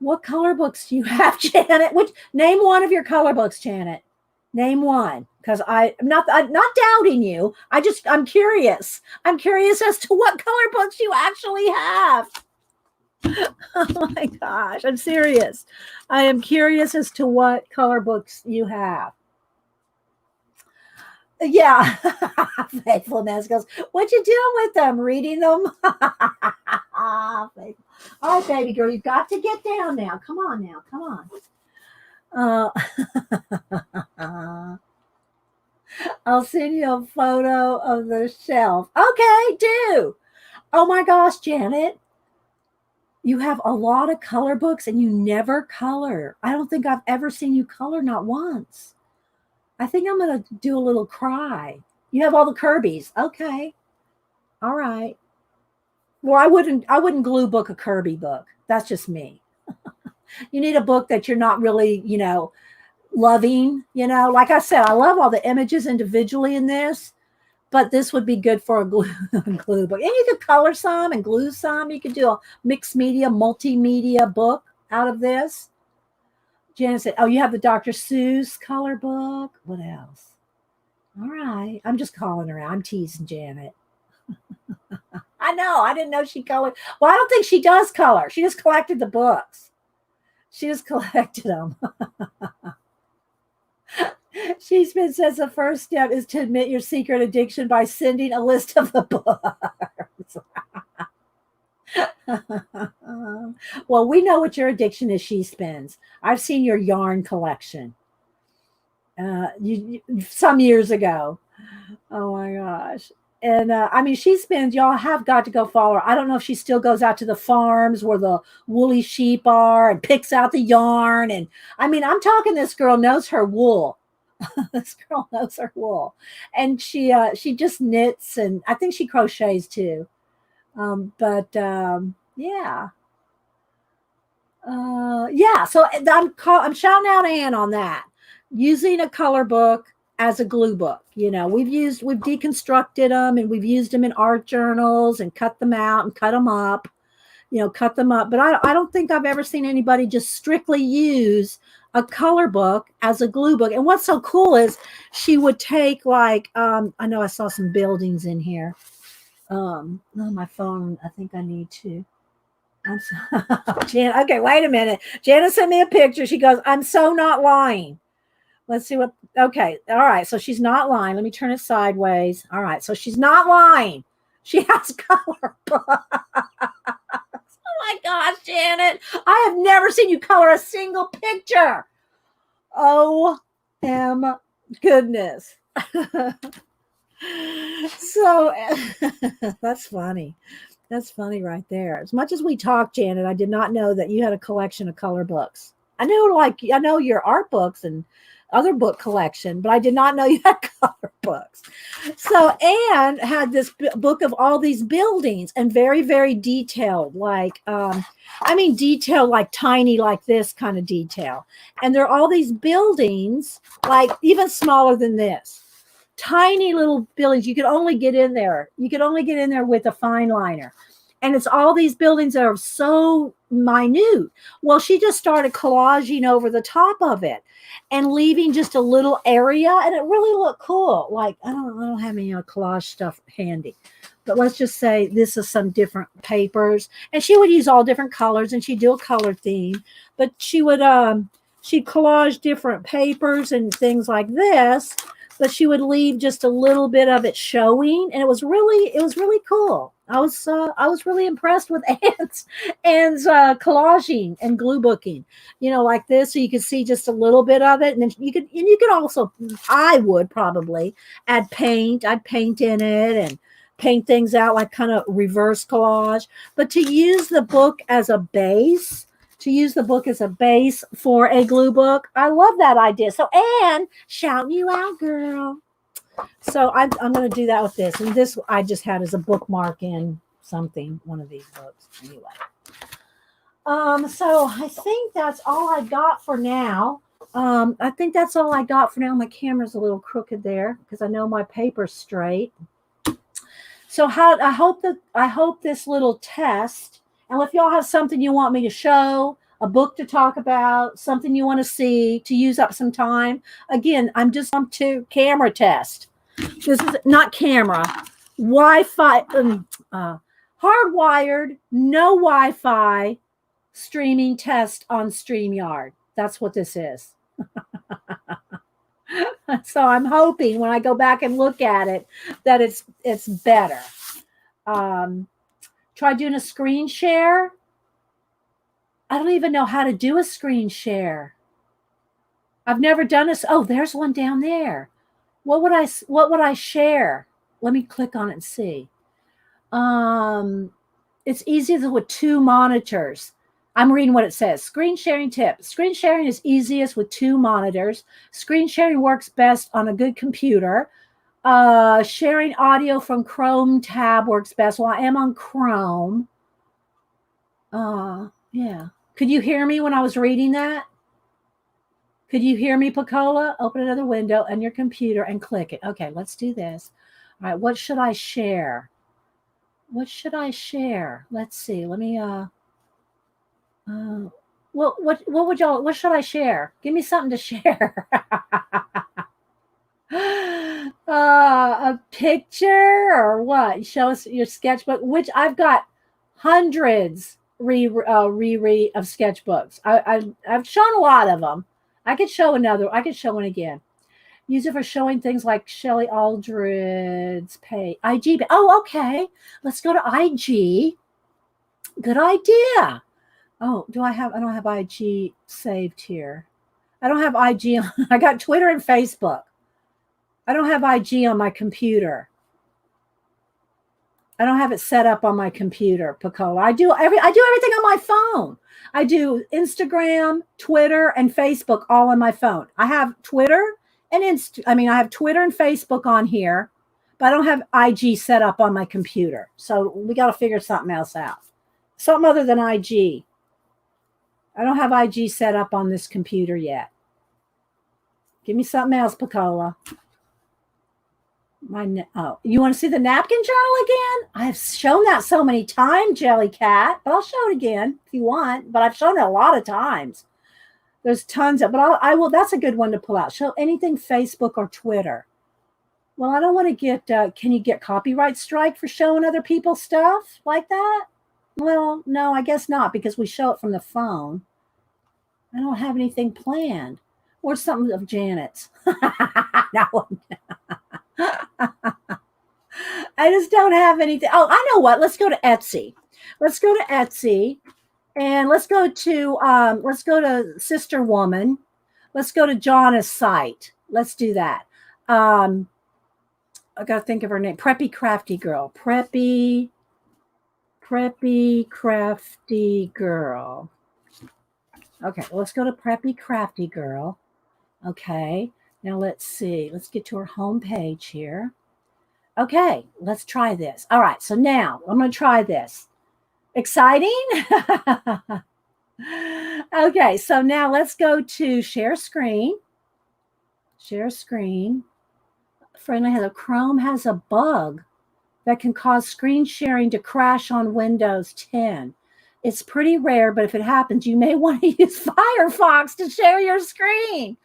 What color books do you have, Janet? Name one of your color books, Janet. Name one, because I'm not doubting you. I'm curious. I'm curious as to what color books you actually have. Oh my gosh, I'm serious. I am curious as to what color books you have. Yeah. Faithfulness goes, what you doing with them? Reading them? All right, baby girl, you've got to get down now. Come on now. Come on. I'll send you a photo of the shelf. Okay, do. Oh my gosh, Janet. You have a lot of color books and you never color. I don't think I've ever seen you color, not once. I think I'm going to do a little cry. You have all the Kirby's. Okay. All right. Well, I wouldn't glue book a Kirby book. That's just me. You need a book that you're not really, loving, like I said, I love all the images individually in this, but this would be good for a glue book. And you could color some and glue some. You could do a mixed media, multimedia book out of this. Janet said, oh, you have the Dr. Seuss color book. What else? All right. I'm just calling her out. I'm teasing Janet. I know. I didn't know she colored. Well, I don't think she does color. She just collected the books. She just collected them. She says the first step is to admit your secret addiction by sending a list of the books. Well, we know what your addiction is, She Spins. I've seen your yarn collection some years ago. Oh my gosh. And She Spins, y'all have got to go follow her. I don't know if she still goes out to the farms where the woolly sheep are and picks out the yarn. And I'm talking, this girl knows her wool. This girl knows her wool. And she just knits, and I think she crochets too. Yeah. So I'm shouting out Anne on that. Using a color book as a glue book. We've deconstructed them, and we've used them in art journals and cut them out and cut them up. But I don't think I've ever seen anybody just strictly use a color book as a glue book. And what's so cool is she would take I know I saw some buildings in here. On my phone, I think I need to. Jan, okay, wait a minute. Jana sent me a picture. She goes, I'm so not lying. Let's see okay. All right. So she's not lying. Let me turn it sideways. All right. So she's not lying. She has color books. Oh my gosh, Janet. I have never seen you color a single picture. Oh, goodness. So that's funny. That's funny right there. As much as we talk, Janet, I did not know that you had a collection of color books. I know your art books and other book collection, but I did not know you had color books. So Anne had this book of all these buildings, and very, very detailed, detailed, like tiny, like this kind of detail. And there are all these buildings, like even smaller than this. Tiny little buildings. You could only get in there. You could only get in there with a fine liner. And it's all these buildings that are so minute. Well, she just started collaging over the top of it and leaving just a little area, and it really looked cool. Like I don't have any collage stuff handy, but let's just say this is some different papers, and she would use all different colors, and she'd do a color theme, but she'd collage different papers and things like this, but she would leave just a little bit of it showing, and it was really cool. I was really impressed with Anne's collaging and glue booking, like this, so you could see just a little bit of it, and then you could also, I would probably add paint. I'd paint in it and paint things out, like kind of reverse collage. But to use the book as a base, for a glue book, I love that idea. So Anne, shouting you out, girl. So I'm going to do that with this. And this I just had as a bookmark in one of these books. Anyway. So I think that's all I got for now. My camera's a little crooked there because I know my paper's straight. So I hope this little test, and if y'all have something you want me to show, a book to talk about, something you want to see to use up some time. Again, I'm just on to camera test. This is not camera, Wi-Fi, hardwired, no Wi-Fi streaming test on StreamYard. That's what this is. So I'm hoping when I go back and look at it that it's better. Try doing a screen share. I don't even know how to do a screen share. I've never done this. Oh, there's one down there. What would I share? Let me click on it and see. It's easier with two monitors. I'm reading what it says. Screen sharing tip. Screen sharing is easiest with two monitors. Screen sharing works best on a good computer. Sharing audio from Chrome tab works best. Well, I am on Chrome. Yeah. Could you hear me when I was reading that? Could you hear me, Pacola? Open another window on your computer and click it. Okay, let's do this. All right, what should I share? What Let's see. Let me what should I share? Give me something to share. A picture or what? Show us your sketchbook, which I've got hundreds of sketchbooks. I've shown a lot of them. I could show one again. Use it for showing things like Shelley Aldridge's page. IG. Oh, okay. Let's go to IG. Good idea. Oh, I don't have IG saved here. I don't have IG. I got Twitter and Facebook. I don't have IG on my computer. I don't have it set up on my computer, Pacola. I do everything on my phone. I do Instagram, Twitter, and Facebook all on my phone. I have Twitter and I have Twitter and Facebook on here, but I don't have IG set up on my computer. So we got to figure something else out. Something other than IG. I don't have IG set up on this computer yet. Give me something else, Pacola. You want to see the napkin journal again? I've shown that so many times, Jelly Cat, but I'll show it again if you want. But I've shown it a lot of times. There's tons of, but I will. That's a good one to pull out. Show anything Facebook or Twitter. Well, I don't want to get. Can you get copyright strike for showing other people's stuff like that? Well, no, I guess not, because we show it from the phone. I don't have anything planned. Or something of Janet's. No. I just don't have anything. Oh, I know what. Let's go to Etsy. And let's go to Sister Woman. Let's go to Jonna's site. Let's do that. I got to think of her name. Preppy Crafty Girl. Preppy Crafty Girl. Okay, let's go to Preppy Crafty Girl. Okay, now let's see. Let's get to her home page here. Okay, let's try this. All right, so now I'm going to try this. Exciting? Okay, so now let's go to share screen. Share screen. Friendly has Chrome has a bug that can cause screen sharing to crash on Windows 10. It's pretty rare, but if it happens, you may want to use Firefox to share your screen.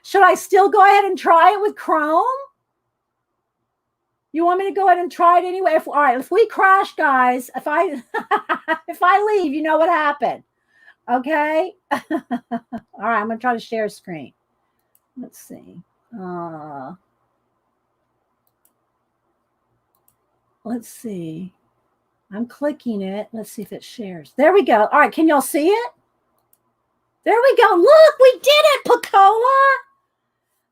Should I still go ahead and try it with Chrome? You want me to go ahead and try it anyway? All right, if we crash, guys, if I if I leave, you know what happened. Okay? All right, I'm going to try to share screen. Let's see. Let's see. I'm clicking it. Let's see if it shares. There we go. All right, can y'all see it? There we go. Look, we did it, Pacola.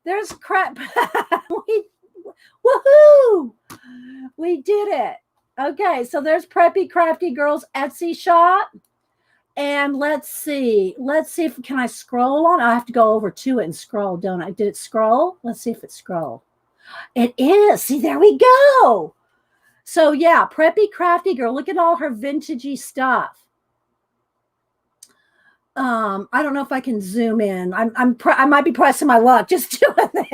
There's crap. Woohoo! We did it. Okay, so there's Preppy Crafty Girls Etsy shop. And let's see. Let's see if can I scroll on. I have to go over to it and scroll, don't I? Did it scroll? Let's see if it scrolled. It is. See, there we go. So yeah, Preppy Crafty Girl. Look at all her vintagey stuff. I don't know if I can zoom in. I might be pressing my luck just doing this.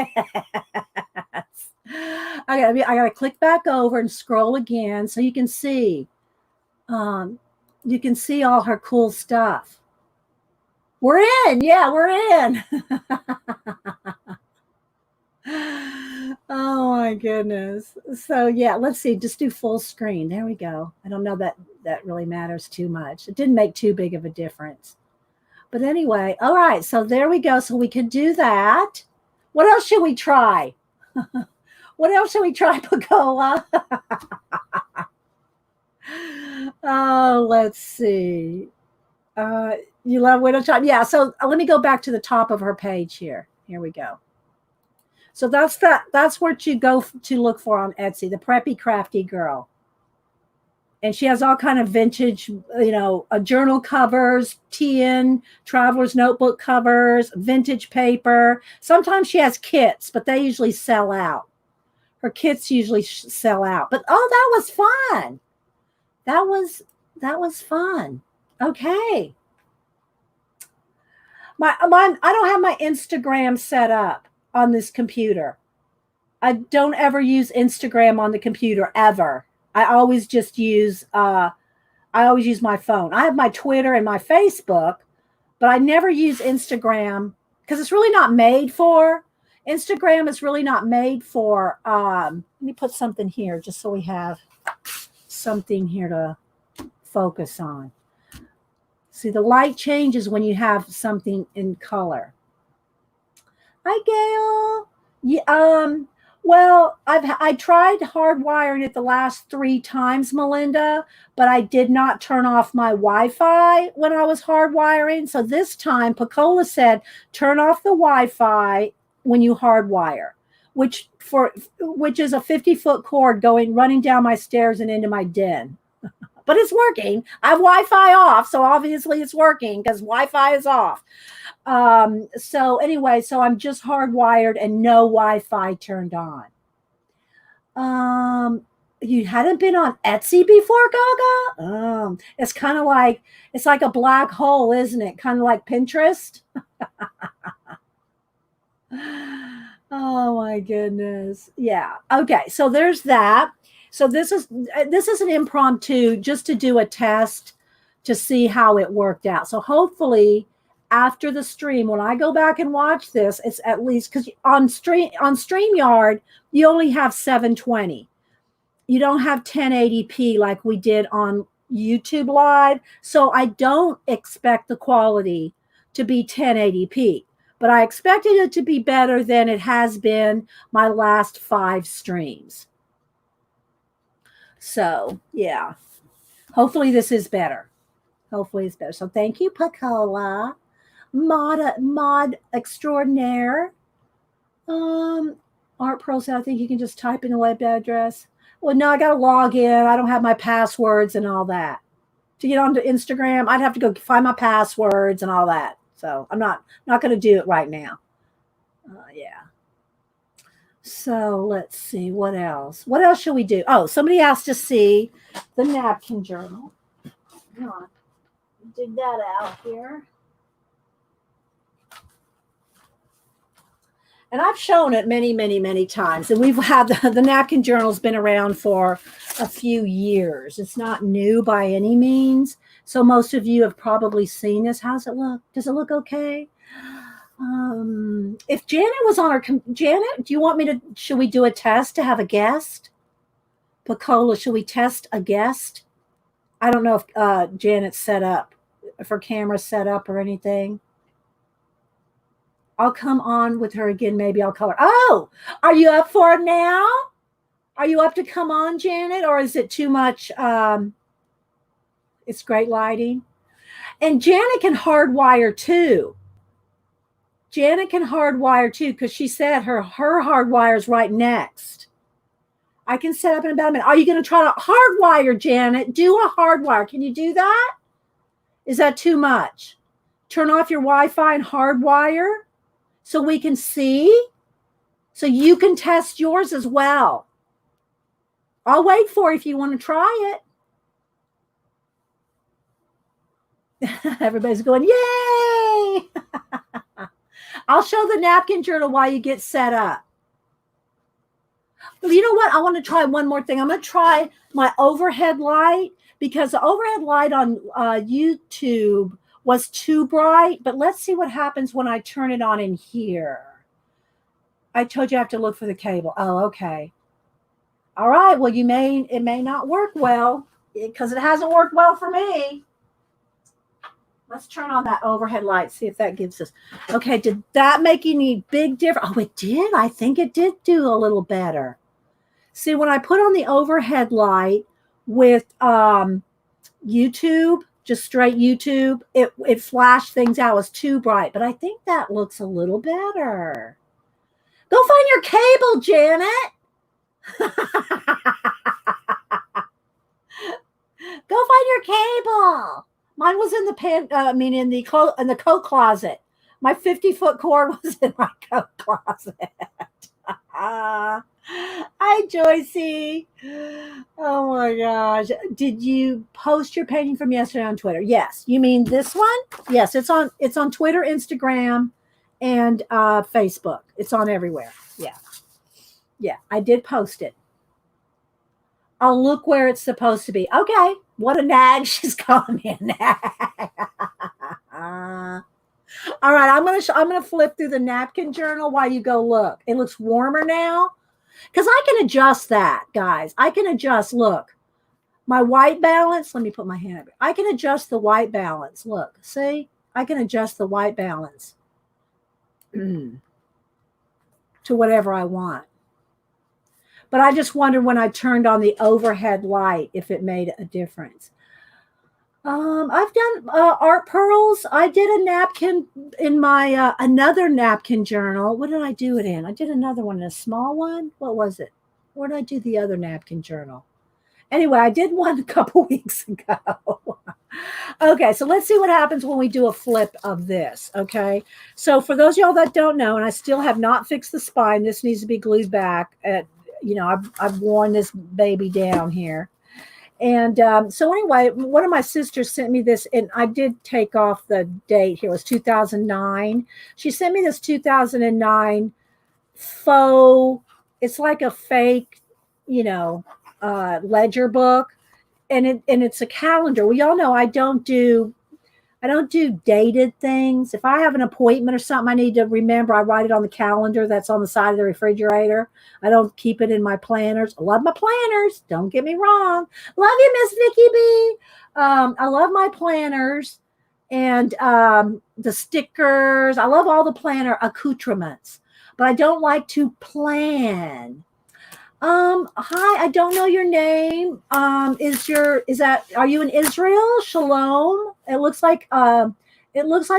I gotta click back over and scroll again so you can see. You can see all her cool stuff. We're in. Yeah, we're in. Oh my goodness. So yeah, let's see. Just do full screen. There we go. I don't know that really matters too much. It didn't make too big of a difference. But anyway, all right. So there we go. So we can do that. What else should we try? What else should we try, Pacola? Oh, let's see. You love window shop? Yeah. So let me go back to the top of her page here. Here we go. So that's what you go to look for on Etsy, the Preppy Crafty Girl. And she has all kind of vintage, journal covers, TN, traveler's notebook covers, vintage paper. Sometimes she has kits, but they usually sell out. Her kits usually sell out. But that was fun. That was fun. Okay. I don't have my Instagram set up on this computer. I don't ever use Instagram on the computer ever. I always just use my phone. I have my Twitter and my Facebook, but I never use Instagram because it's really not made for. Instagram is really not made for. Let me put something here just so we have something here to focus on. See, the light changes when you have something in color. Hi, Gail. Yeah, well, I tried hardwiring it the last 3 times, Melinda, but I did not turn off my Wi-Fi when I was hardwiring. So this time, Pacola said, turn off the Wi-Fi when you hardwire, which is a 50-foot cord running down my stairs and into my den. But it's working. I have Wi-Fi off, so obviously it's working because Wi-Fi is off. So anyway, so I'm just hardwired and no Wi-Fi turned on. You hadn't been on Etsy before, Gaga? It's kind of like, it's like a black hole, isn't it? Kind of like Pinterest. Oh my goodness. Yeah. Okay. So there's that. So this is an impromptu just to do a test to see how it worked out. So hopefully after the stream, when I go back and watch this, it's at least because on StreamYard, you only have 720. You don't have 1080p like we did on YouTube Live. So I don't expect the quality to be 1080p, but I expected it to be better than it has been my last 5 streams. So yeah, hopefully this is better. Hopefully it's better. So thank you, Pacola, mod extraordinaire. Art Pro said, I think you can just type in the web address. Well, no, I got to log in. I don't have my passwords and all that. To get onto Instagram, I'd have to go find my passwords and all that. So I'm not going to do it right now. Yeah. So let's see, what else? What else should we do? Oh, somebody asked to see the napkin journal. Come on, dig that out here. And I've shown it many, many, many times. And we've had the napkin journal's been around for a few years. It's not new by any means. So most of you have probably seen this. How's it look? Does it look okay? If Janet was on our, Janet, do you want me to, should we do a test to have a guest? Picola, should we test a guest? I don't know if Janet's set up, if her camera's set up or anything. I'll come on with her again. Maybe I'll call her. Oh, are you up for it now? Are you up to come on, Janet? Or is it too much? It's great lighting. And Janet can hardwire too. Janet can hardwire too, because she said her hardwire is right next. I can set up in about a minute. Are you going to try to hardwire, Janet? Do a hardwire. Can you do that? Is that too much? Turn off your Wi-Fi and hardwire so we can see, so you can test yours as well. I'll wait for you if you want to try it. Everybody's going, yay! I'll show the napkin journal while you get set up. But you know what? I want to try one more thing. I'm going to try my overhead light, because the overhead light on YouTube was too bright. But let's see what happens when I turn it on in here. I told you I have to look for the cable. Oh, okay. All right. Well, it may not work well, because it hasn't worked well for me. Let's turn on that overhead light, see if that gives us. Okay, did that make any big difference? Oh, it did. I think it did do a little better. See, when I put on the overhead light with YouTube, just straight YouTube, it flashed things out. It was too bright, but I think that looks a little better. Go find your cable, Janet. Go find your cable. Mine was in the in the coat closet. My 50-foot cord was in my coat closet. Hi, Joycey. Oh my gosh. Did you post your painting from yesterday on Twitter? Yes. You mean this one? Yes, it's on Twitter, Instagram, and Facebook. It's on everywhere. Yeah. Yeah, I did post it. I'll look where it's supposed to be. Okay. What a nag. She's calling me a nag. All right. I'm going to flip through the napkin journal while you go look. It looks warmer now, because I can adjust that, guys. I can adjust. Look, my white balance. Let me put my hand up. I can adjust the white balance. Look, see, I can adjust the white balance to whatever I want. But I just wondered when I turned on the overhead light if it made a difference. I've done art pearls. I did a napkin in my another napkin journal. What did I do it in? I did another one, a small one. What was it? Where did I do the other napkin journal? Anyway, I did one a couple weeks ago. Okay, so let's see what happens when we do a flip of this. Okay, so for those of y'all that don't know, and I still have not fixed the spine, this needs to be glued back. I've worn this baby down here. And so anyway, one of my sisters sent me this, and I did take off the date here. It was 2009. She sent me this 2009 faux, it's like a fake, ledger book. And it's a calendar. Well, y'all know I don't do dated things. If I have an appointment or something I need to remember, I write it on the calendar that's on the side of the refrigerator. I don't keep it in my planners. I love my planners. Don't get me wrong. Love you, Miss Vicky B. I love my planners and the stickers. I love all the planner accoutrements, but I don't like to plan. Hi, I don't know your name. Are you in Israel? Shalom. It looks like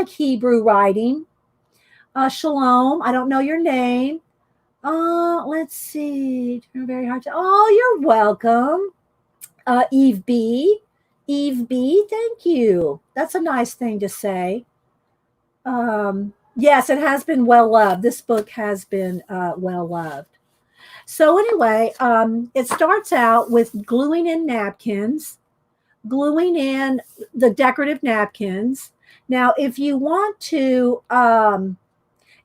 Hebrew writing. Shalom. I don't know your name. Let's see. Very hard to. Oh, you're welcome. Eve B. Eve B. Thank you. That's a nice thing to say. Yes, it has been well loved. This book has been well loved. So anyway, it starts out with gluing in napkins, gluing in the decorative napkins. Now, if you want to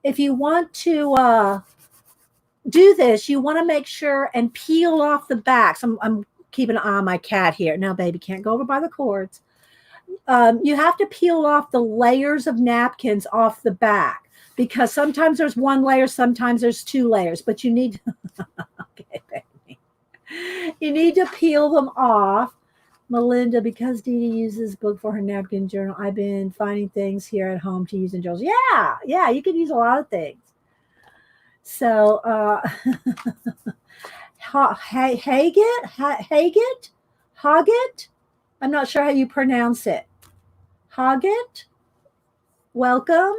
if you want to do this, you want to make sure and peel off the backs. I'm keeping an eye on my cat here. No, baby, can't go over by the cords. You have to peel off the layers of napkins off the back, because sometimes there's one layer, sometimes there's two layers, but you need okay, baby. You need to peel them off. Melinda, because Dee Dee uses this book for her napkin journal, I've been finding things here at home to use in journals. Yeah, you can use a lot of things. So, Haggett, I'm not sure how you pronounce it. Haggett, welcome.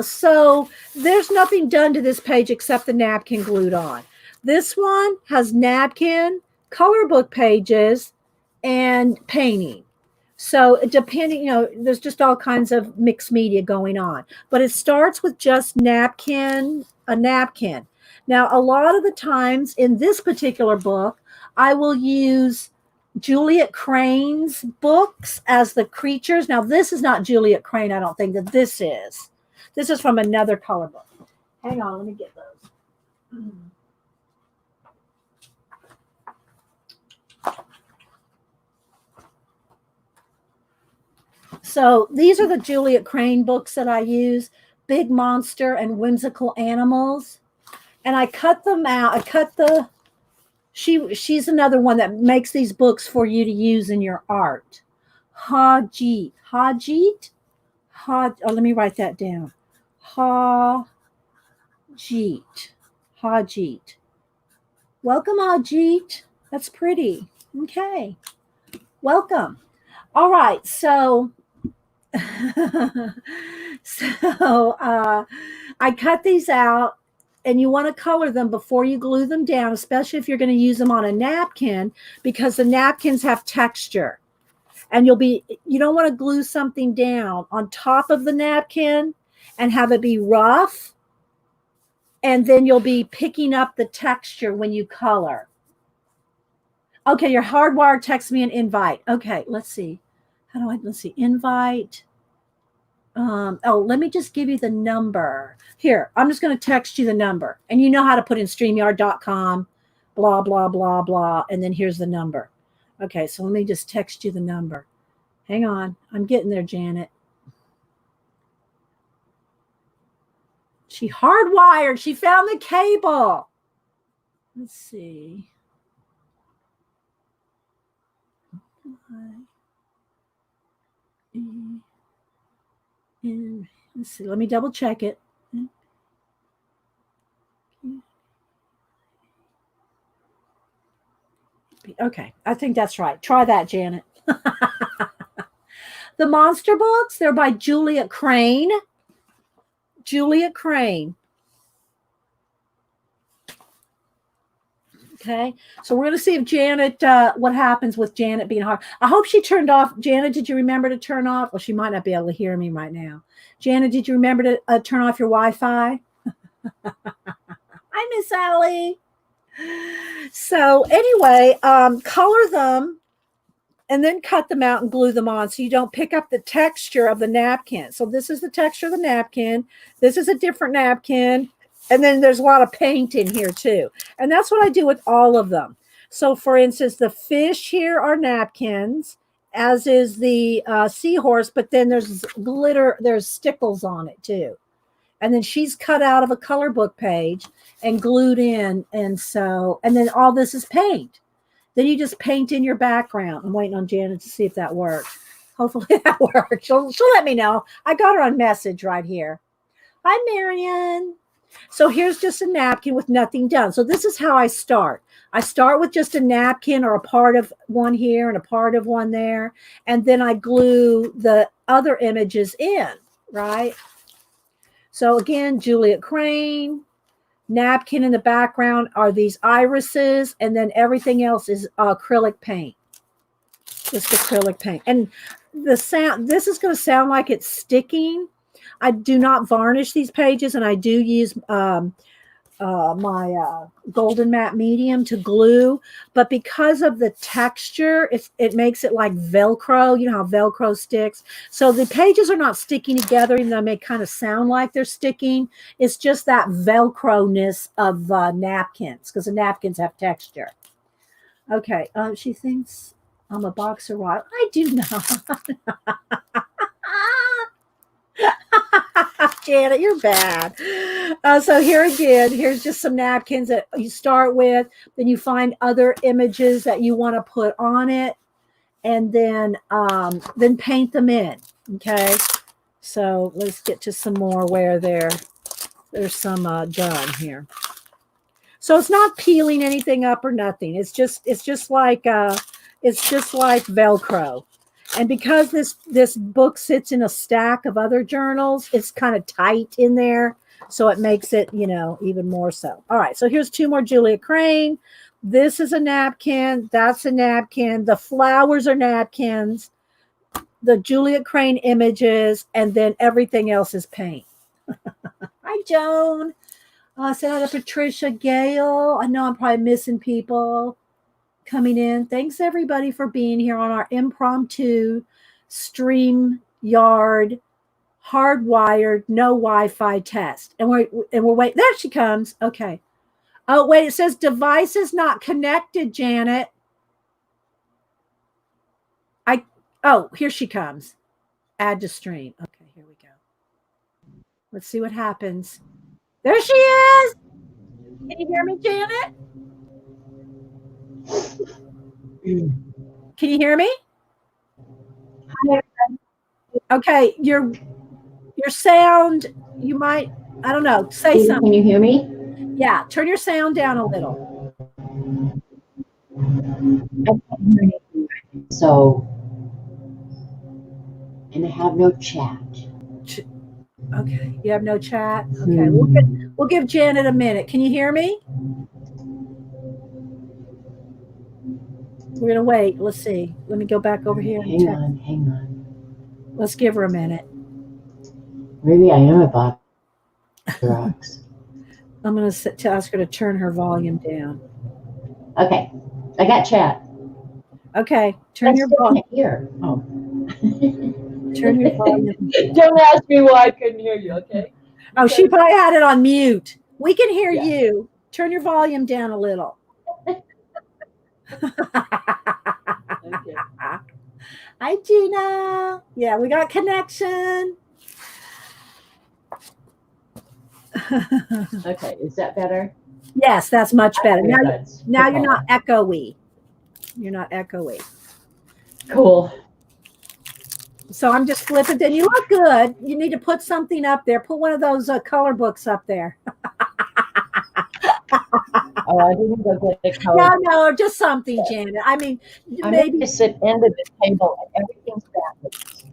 So there's nothing done to this page except the napkin glued on. This one has napkin, color book pages, and painting. So depending, there's just all kinds of mixed media going on. But it starts with just a napkin. Now, a lot of the times in this particular book, I will use Juliet Crane's books as the creatures. Now, this is not Juliet Crane, I don't think that this is. This is from another color book. Hang on, let me get those. So these are the Juliet Crane books that I use, Big Monster and Whimsical Animals. And I cut them out. She's another one that makes these books for you to use in your art. Hajit. Oh, let me write that down. Hajit. Welcome, Hajit. That's pretty. Okay. Welcome. All right. So, I cut these out. And you want to color them before you glue them down, especially if you're going to use them on a napkin, because the napkins have texture. And you don't want to glue something down on top of the napkin and have it be rough. And then you'll be picking up the texture when you color. Okay, your hardwired text me an invite. Okay, let's see. Let's see, invite. Let me just give you the number. Here, I'm just going to text you the number. And you know how to put in StreamYard.com, blah, blah, blah, blah. And then here's the number. Okay, so let me just text you the number. Hang on. I'm getting there, Janet. She hardwired. She found the cable. Let's see. Let's see. Let me double check it. Okay, I think that's right. Try that, Janet. The monster books, they're by Juliet Crane. Okay, so we're going to see if Janet, what happens with Janet being hard. I hope she turned off. Janet, did you remember to turn off? Well, she might not be able to hear me right now. Janet, did you remember to turn off your Wi-Fi? Hi, Miss Allie. So anyway, color them and then cut them out and glue them on so you don't pick up the texture of the napkin. So this is the texture of the napkin. This is a different napkin. And then there's a lot of paint in here too. And that's what I do with all of them. So for instance, the fish here are napkins, as is the seahorse, but then there's glitter, there's stickles on it too. And then she's cut out of a color book page and glued in. And then all this is paint. Then you just paint in your background. I'm waiting on Janet to see if that works. Hopefully that works. She'll let me know. I got her on message right here. Hi, Marion. So here's just a napkin with nothing done. So this is how I start. I start with just a napkin or a part of one here and a part of one there. And then I glue the other images in, right? So again, Juliet Crane, napkin in the background are these irises, and then everything else is acrylic paint. Just acrylic paint. And the sound, this is going to sound like it's sticking. I do not varnish these pages, and I do use my golden matte medium to glue, but because of the texture, it makes it like Velcro. You know how Velcro sticks. So the pages are not sticking together, even though they may kind of sound like they're sticking. It's just that Velcro-ness of napkins, because the napkins have texture. Okay, she thinks I'm a boxer wife. I do not. Janet, you're bad. So here again, here's just some napkins that you start with. Then you find other images that you want to put on it, and then paint them in. Okay. So let's get to some more where there's some done here. So it's not peeling anything up or nothing. It's just like Velcro. And because this book sits in a stack of other journals, it's kind of tight in there. So it makes it, even more so. All right. So here's 2 more Julia Crane. This is a napkin. That's a napkin. The flowers are napkins. The Julia Crane images. And then everything else is paint. Hi, Joan. Say hi to Patricia Gale. I know I'm probably missing people coming in. Thanks everybody for being here on our impromptu StreamYard hardwired no Wi-Fi test. And we're waiting. There she comes. Okay. Oh, wait, it says devices not connected, Janet. Here she comes. Add to stream. Okay, here we go. Let's see what happens. There she is. Can you hear me, Janet? Can you hear me? Okay, your sound, you might, I don't know, say something. Can you hear me? Yeah, turn your sound down a little. So, and I have no chat. Okay, you have no chat? Okay, we'll give Janet a minute. Can you hear me? We're going to wait. Let's see. Let me go back over here. Hang on. Let's give her a minute. Maybe I am a box. I'm going to ask her to turn her volume down. Okay, I got chat. Okay, turn your volume. Here. Oh. Turn your volume. Don't ask me why I couldn't hear you, okay? Oh, she probably had it on mute. We can hear you. Turn your volume down a little. Okay. Hi, Gina. Yeah, we got connection. Okay, is that better? Yes, that's much better. Now you're not echoey. You're not echoey. Cool. So I'm just flipping. Then you look good. You need to put something up there. Put one of those color books up there. Oh, I didn't go get a color. No, just something, Janet. I mean, maybe sit into the table and everything's backwards.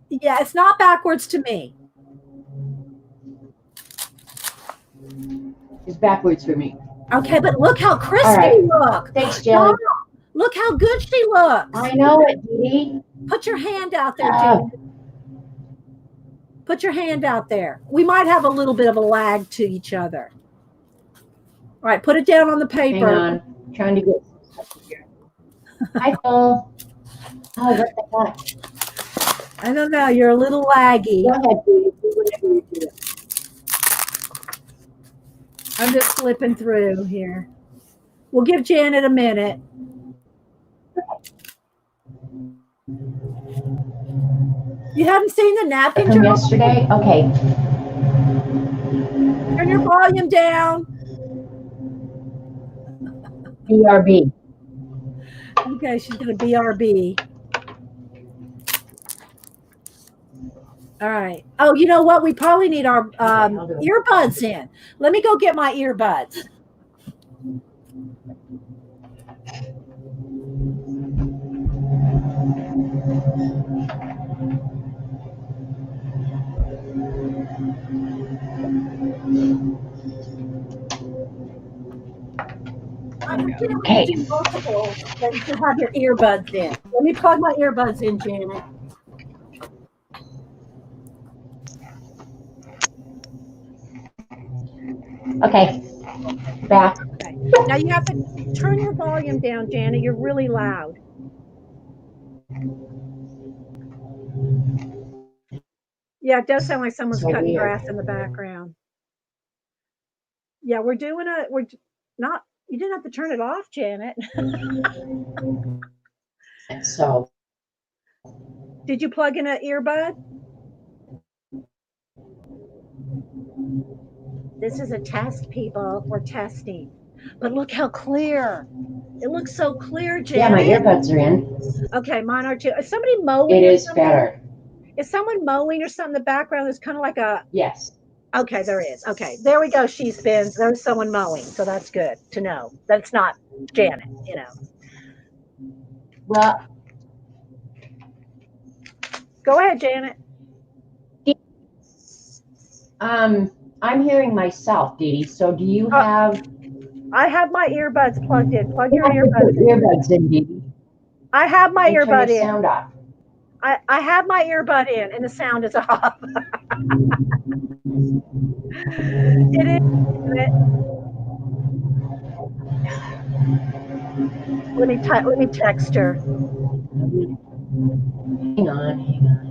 Yeah, it's not backwards to me. It's backwards for me. Okay, but look how crispy you look. Thanks, Jelly. Look how good she looks. I know it, Dee. Put your hand out there, Janet. Put your hand out there. We might have a little bit of a lag to each other. All right, put it down on the paper. Hang on. Trying to get some stuff here. Hi, Phil. Oh, what the heck? I don't know. You're a little laggy. Go ahead, Dee. Do whatever you do. I'm just flipping through here. We'll give Janet a minute. You haven't seen the napkin from journal? Yesterday? Okay. Turn your volume down. BRB. Okay, she's going to BRB. All right. Oh, you know what? We probably need our earbuds in. Let me go get my earbuds. Okay. You should have your earbuds in. Let me plug my earbuds in, Janet. Okay, back. Okay. Now you have to turn your volume down, Janet. You're really loud. Yeah, it does sound like someone's So cutting weird. grass in the background. Yeah, we're not, you didn't have to turn it off, Janet. So Did you plug in an earbud? This is a test, people. We're testing. But look how clear. It looks so clear, yeah, my Janet. earbuds are in. Okay, mine are too. Is somebody mowing It or is something? better. Is someone mowing or something in the background? There's kind of like a. Yes. Okay, there is. Okay, there we go. She spins. There's someone mowing. So that's good to know. That's not Janet, you know. Well, Go ahead, Janet. I'm hearing myself, Dee Dee. So do you have? I have my earbuds plugged in. Plug your You have to earbuds put in. earbuds in, Dee Dee, I have my and turn your earbud in. sound off. I have my earbud in and the sound is off. It is. Let me text her. Hang on, hang on.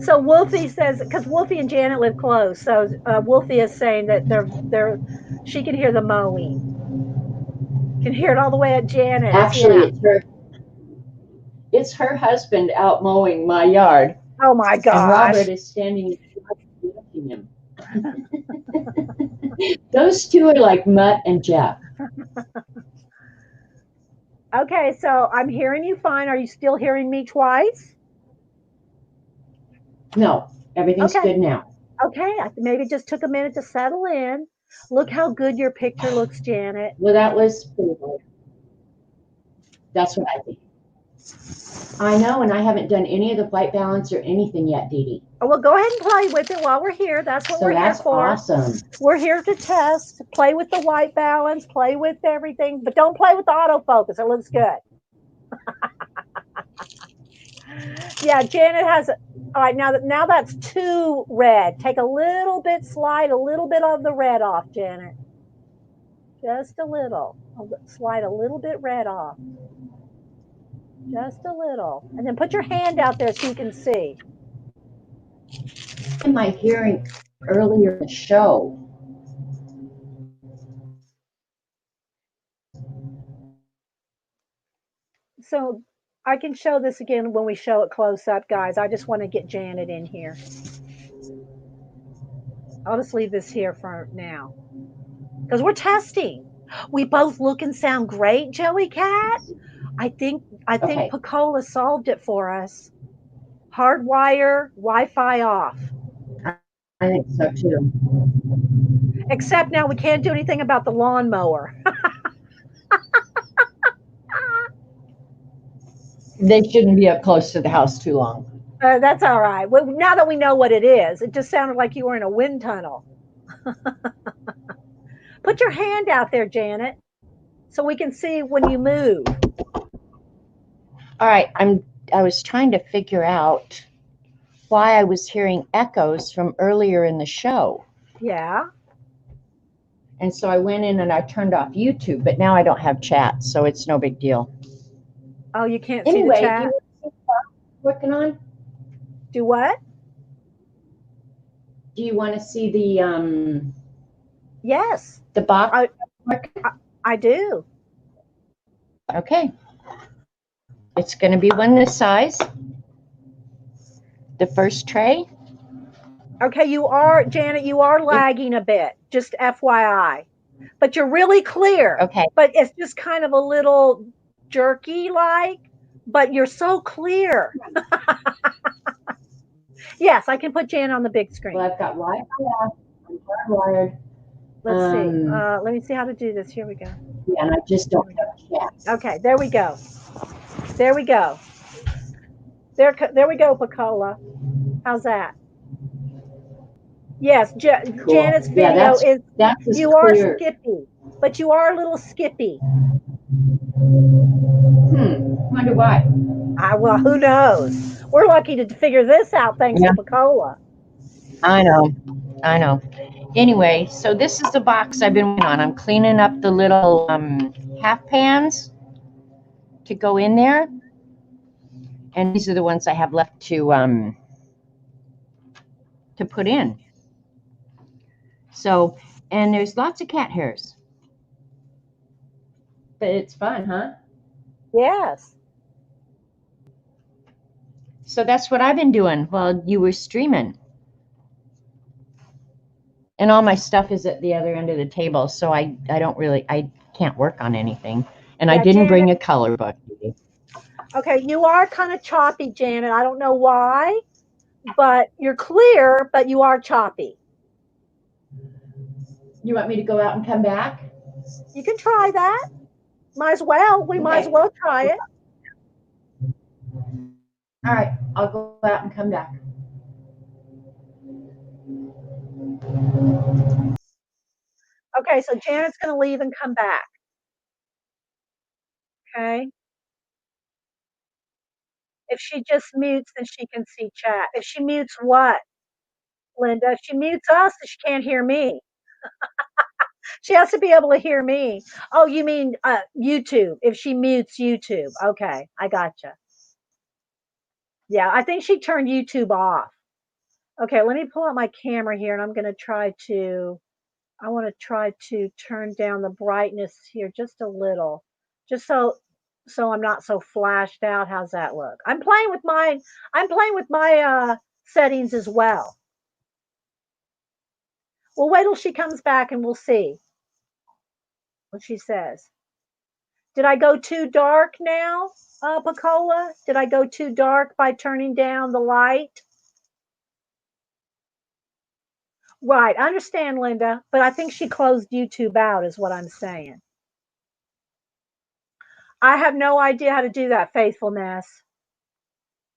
So Wolfie says, because Wolfie and Janet live close, so Wolfie is saying that she can hear the mowing. Can hear it all the way at Janet's. Actually, Yeah. it's her husband out mowing my yard. Oh my gosh. And Robert is standing watching him. Those two are like Mutt and Jeff. Okay, so I'm hearing you fine. Are you still hearing me twice? No, everything's good now. Okay, maybe it just took a minute to settle in. Look how good your picture looks, Janet. Well, that was pretty good. That's what I think. I know, and I haven't done any of the white balance or anything yet, Dee Dee. Oh, well, go ahead and play with it while we're here. That's what we're here for. Awesome. We're here to test. Play with the white balance. Play with everything, but don't play with the autofocus. It looks good. Yeah, Janet has. All right, now that's too red. Take a little bit, slide a little bit of the red off, Janet. Just a little. Slide a little bit red off. Just a little. And then put your hand out there so you can see. What am I hearing earlier in the show? So I can show this again when we show it close up, guys. I just want to get Janet in here. I'll just leave this here for now because we're testing. We both look and sound great, Joey Cat. I think Okay. Picola solved it for us. Hardwire, Wi-Fi off. I think so too. Except now we can't do anything about the lawnmower. They shouldn't be up close to the house too long. That's all right. Well, now that we know what it is, it just sounded like you were in a wind tunnel. Put your hand out there, Janet, so we can see when you move. All right, I was trying to figure out why I was hearing echoes from earlier in the show. Yeah. And so I went in and I turned off YouTube, but now I don't have chat, so it's no big deal. Oh, you can't see the chat? Do you want to see what I'm working on? Do what? Do you want to see the Yes. The box? I do. Okay. It's going to be one this size. The first tray. Okay, Janet, you are lagging a bit, just FYI. But you're really clear. Okay. But it's just kind of a little jerky like, but you're so clear. Yes, I can put Janet on the big screen. Well, I've got Wi-Fi off. I'm hardwired. Let's see. Let me see how to do this. Here we go. Yeah, and I just don't have chat. Okay, there we go. There we go. There we go, Picola. How's that? Yes, cool. Janet's video you are skippy, but you are a little skippy. Wonder why. Well, who knows? We're lucky to figure this out thanks Yeah. to Picola. I know. I know. Anyway, so this is the box I've been working on. I'm cleaning up the little half pans to go in there. And these are the ones I have left to put in. So, and there's lots of cat hairs. But it's fun, huh? Yes. So that's what I've been doing while you were streaming. And all my stuff is at the other end of the table, so I can't work on anything. And I didn't bring a color book. Okay, you are kind of choppy, Janet. I don't know why, but you're clear, but you are choppy. You want me to go out and come back? You can try that. Might as well. We might as well try it. All right, I'll go out and come back. Okay, so Janet's going to leave and come back. Okay. If she just mutes, then she can see chat. If she mutes what, Linda? If she mutes us, then she can't hear me. She has to be able to hear me. Oh, you mean YouTube? If she mutes YouTube. Okay, I gotcha. Yeah, I think she turned YouTube off. Okay, let me pull out my camera here, and I'm going to try to. I want to try to turn down the brightness here just a little, just so I'm not so flashed out. How's that look? I'm playing with my settings as well. We'll wait till she comes back and we'll see what she says. Did I go too dark now, Picola? Did I go too dark by turning down the light? Right, I understand, Linda, but I think she closed YouTube out, is what I'm saying. I have no idea how to do that, Faithfulness.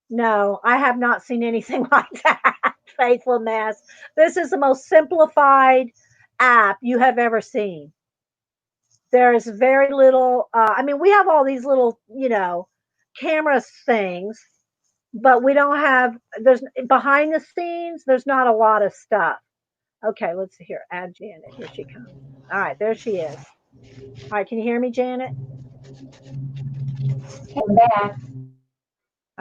No, I have not seen anything like that, Faithfulness. This is the most simplified app you have ever seen. There is very little, I mean, we have all these little, camera things, but we don't have, there's behind the scenes, there's not a lot of stuff. Okay, let's see here. Add Janet. Here she comes. All right, there she is. All right, can you hear me, Janet? Come back.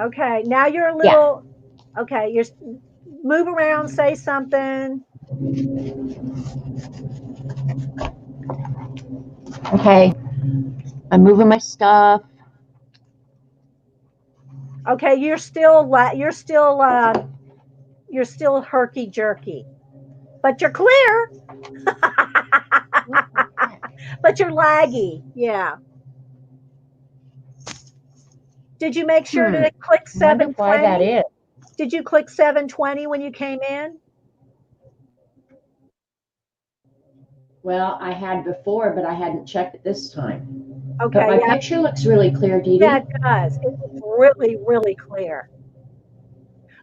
Okay, now you're a little. Yeah. Okay, you're move around, say something. Okay, I'm moving my stuff. Okay, you're still herky jerky, but you're clear. But you're laggy. Yeah. Did you make sure to click 720? Why that is? Did you click 720 when you came in? Well, I had before, but I hadn't checked it this time. Okay. But my picture looks really clear, Dee Dee. Yeah, it does. It looks really, really clear.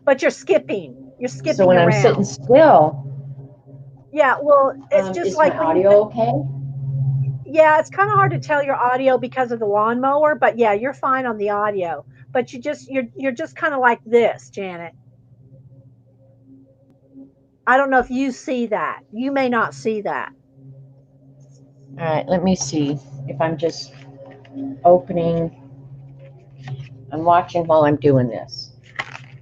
But you're skipping. You're skipping so when around. I'm sitting still. Yeah, well, it's just is like my audio okay? Yeah, it's kind of hard to tell your audio because of the lawnmower, but yeah, you're fine on the audio. But you're just kind of like this, Janet. I don't know if you see that. You may not see that. All right, let me see if I'm just opening. I'm watching while I'm doing this.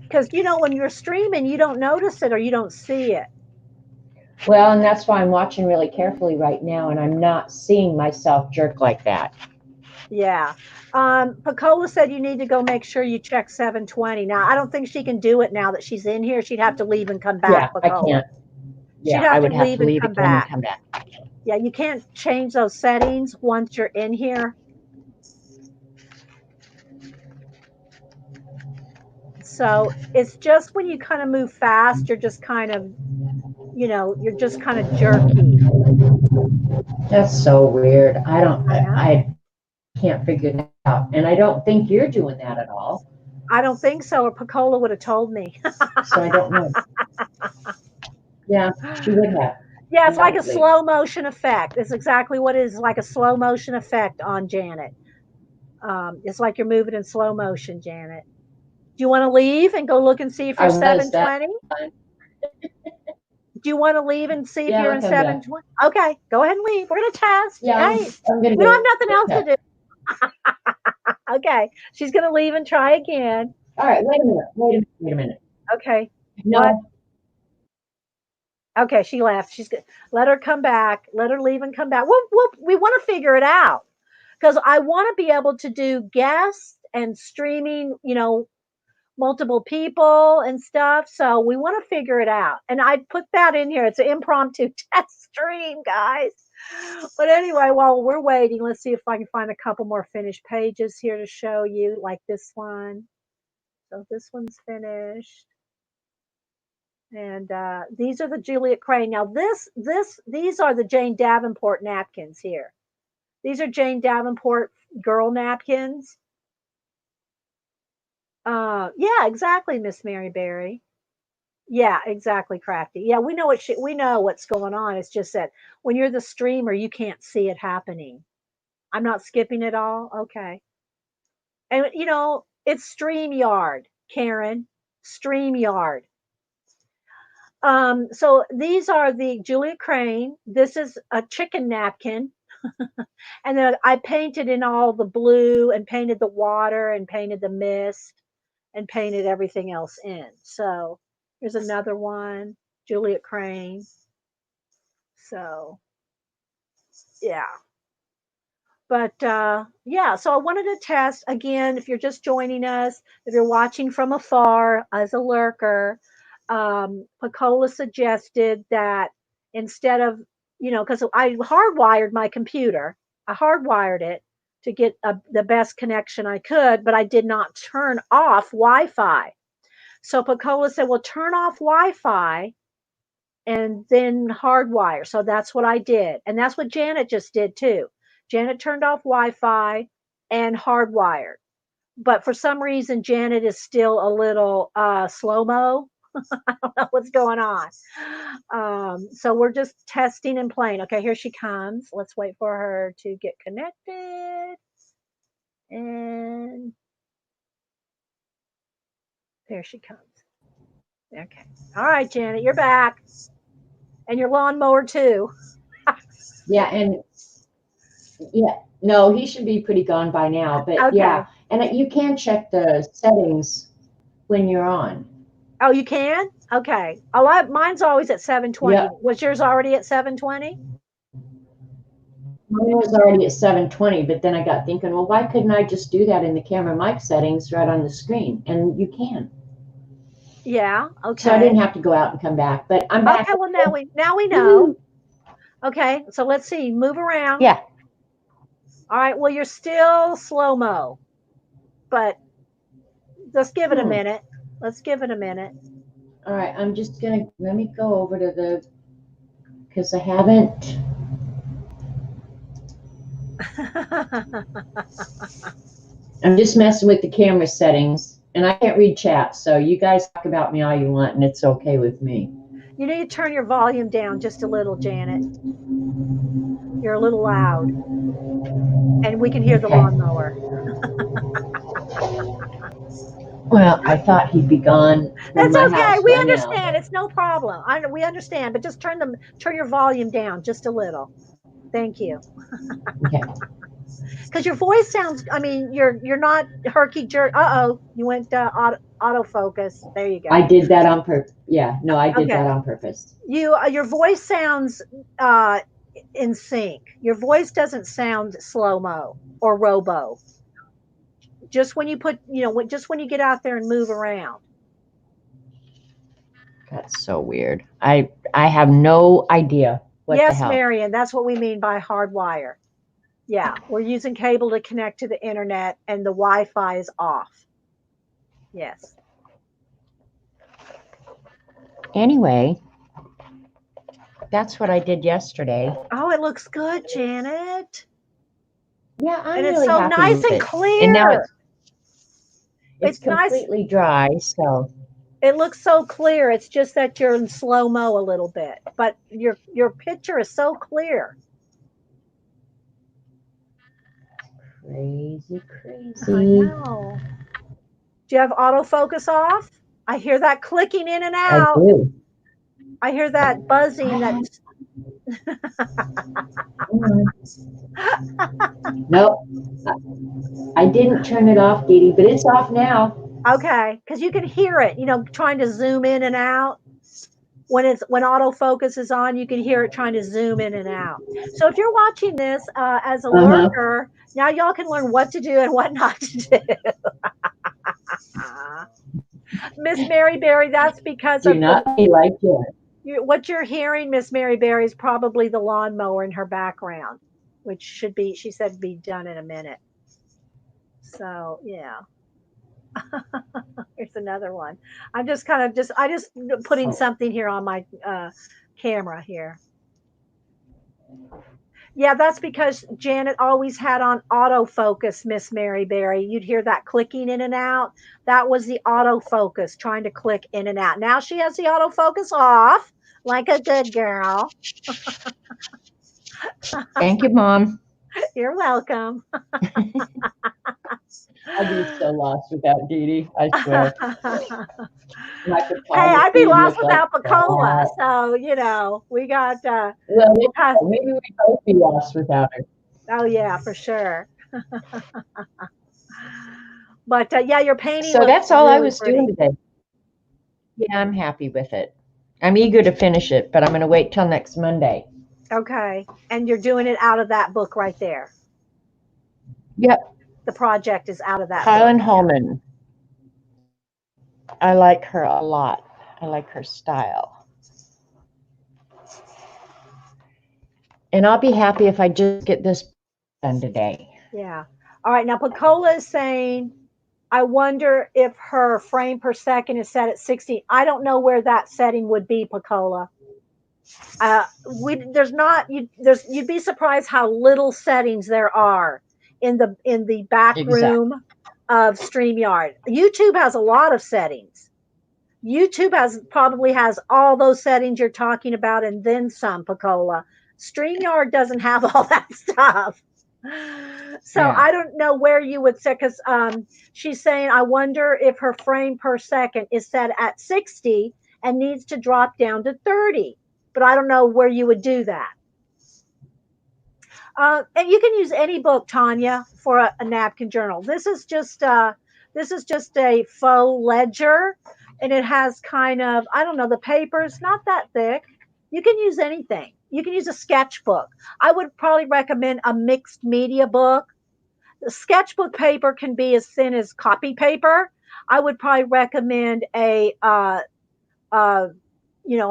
Because when you're streaming, you don't notice it or you don't see it. Well, and that's why I'm watching really carefully right now, and I'm not seeing myself jerk like that. Yeah. Picola said you need to go make sure you check 720. Now, I don't think she can do it now that she's in here. She'd have to leave and come back. Yeah, Picola. I can't. Yeah, I would have to leave again and come back. Yeah, you can't change those settings once you're in here. So it's just when you kind of move fast, you're just kind of, you're just kind of jerky. That's so weird. I can't figure that out. And I don't think you're doing that at all. I don't think so, or Picola would have told me. So I don't know. Yeah, she would have. Yeah, it's like a slow motion effect. It's exactly what it is, like a slow motion effect on Janet. It's like you're moving in slow motion, Janet. Do you want to leave and go look and see if you're 720? Do you want to leave and see if you're in 720? Okay, go ahead and leave. We're going to test. Yeah, Hey, I'm gonna we don't go. have nothing else to do. Okay, she's going to leave and try again. All right, wait a minute. Okay. No. What? Okay, she left. She's good. Let her come back. Let her leave and come back. We want to figure it out because I want to be able to do guests and streaming, multiple people and stuff. So we want to figure it out. And I put that in here. It's an impromptu test stream, guys. But anyway, while we're waiting, let's see if I can find a couple more finished pages here to show you, like this one. So this one's finished. And these are the Juliet Crane. Now these are the Jane Davenport napkins here. These are Jane Davenport girl napkins. Yeah, exactly, Miss Mary Berry. Yeah, exactly, Crafty. Yeah, we know what's going on. It's just that when you're the streamer, you can't see it happening. I'm not skipping it all. Okay. And it's StreamYard, Karen. StreamYard. So these are the Julia Crane. This is a chicken napkin. And then I painted in all the blue and painted the water and painted the mist and painted everything else in. So here's another one, Juliet Crane. So yeah. But yeah, so I wanted to test again. If you're just joining us, if you're watching from afar as a lurker, Pacola suggested that instead of, because I hardwired my computer, I hardwired it to get the best connection I could, but I did not turn off Wi-Fi. So Pacola said, well, turn off Wi-Fi and then hardwire. So that's what I did. And that's what Janet just did too. Janet turned off Wi-Fi and hardwired. But for some reason, Janet is still a little slow-mo. I don't know what's going on. So we're just testing and playing. Okay, here she comes. Let's wait for her to get connected. And there she comes. Okay. All right, Janet, you're back. And your lawnmower too. Yeah, no, he should be pretty gone by now. But Okay. yeah, and you can check the settings when you're on. Oh, you can? Okay. Mine's always at 720. Yep. Was yours already at 720? Mine was already at 720, but then I got thinking, well, why couldn't I just do that in the camera mic settings right on the screen? And you can. Yeah. Okay. So I didn't have to go out and come back, but I'm back. Okay. Well, now we know. Okay. So let's see. Move around. Yeah. All right. Well, you're still slow-mo, but let's give it a minute. Let's give it a minute. All right. I'm just going to, let me go over to because I haven't. I'm just messing with the camera settings, and I can't read chat, so you guys talk about me all you want, and it's okay with me. You need to turn your volume down just a little, Janet. You're a little loud, and we can hear the lawnmower. Well, I thought he'd be gone. That's okay. We understand. It's no problem. We understand, but just turn your volume down just a little. Thank you. Okay. Because your voice sounds. I mean, you're not herky jerk. You went autofocus. There you go. I did that on purpose. Yeah, no, I did that on purpose. Your voice sounds in sync. Your voice doesn't sound slow-mo or robo. Just when you just when you get out there and move around. That's so weird. I have no idea what the hell. Yes, Marion, that's what we mean by hardwire. Yeah, we're using cable to connect to the internet and the Wi-Fi is off. Yes. Anyway, that's what I did yesterday. Oh, it looks good, Janet. Yeah, I'm and really it's so happy nice with and it. clear. And now it's nice. completely dry, so it looks so clear. It's just that you're in slow-mo a little bit, but your picture is so clear. Crazy. I know. Do you have autofocus off? I hear that clicking in and I out. do. I hear that buzzing. That's Nope. I didn't turn it off, Dee Dee, but it's off now. okay, because you can hear it. Trying to zoom in and out. When autofocus is on, you can hear it trying to zoom in and out. So if you're watching this as a Uh-huh. lurker, now y'all can learn what to do and what not to do. Miss Mary Berry, that's because Do of not be like it. what you're hearing, Miss Mary Berry, is probably the lawnmower in her background, which should be, she said, be done in a minute. So yeah. Here's another one. I'm just kind of I just putting something here on my camera here. Yeah, that's because Janet always had on autofocus, Miss Mary Berry. You'd hear that clicking in and out. That was the autofocus trying to click in and out. Now she has the autofocus off, like a good girl. Thank you, Mom. You're welcome. I'd be so lost without Dee Dee, I swear. My Hey, I'd be photography lost looked like without Pacola. that. So, we got Well, pass. maybe we'd both be lost without her. Oh yeah, for sure. But yeah, your painting So looks that's all I really was pretty. doing today. Yeah, I'm happy with it. I'm eager to finish it, but I'm going to wait till next Monday. Okay. And you're doing it out of that book right there. Yep. The project is out of that Kylan book. Holman. I like her a lot. I like her style. And I'll be happy if I just get this done today. Yeah. All right. Now, Pacola is saying, I wonder if her frame per second is set at 60. I don't know where that setting would be, Pacola. There's not you'd be surprised how little settings there are in the back room of StreamYard. YouTube has a lot of settings. YouTube probably has all those settings you're talking about and then some, Pacola. StreamYard doesn't have all that stuff. So Yeah. I don't know where you would set, because she's saying, I wonder if her frame per second is set at 60 and needs to drop down to 30. But I don't know where you would do that. And you can use any book, Tanya, for a napkin journal. This is just a faux ledger, and it has kind of, I don't know, the paper's not that thick. You can use anything. You can use a sketchbook. I would probably recommend a mixed media book. The sketchbook paper can be as thin as copy paper. I would probably recommend a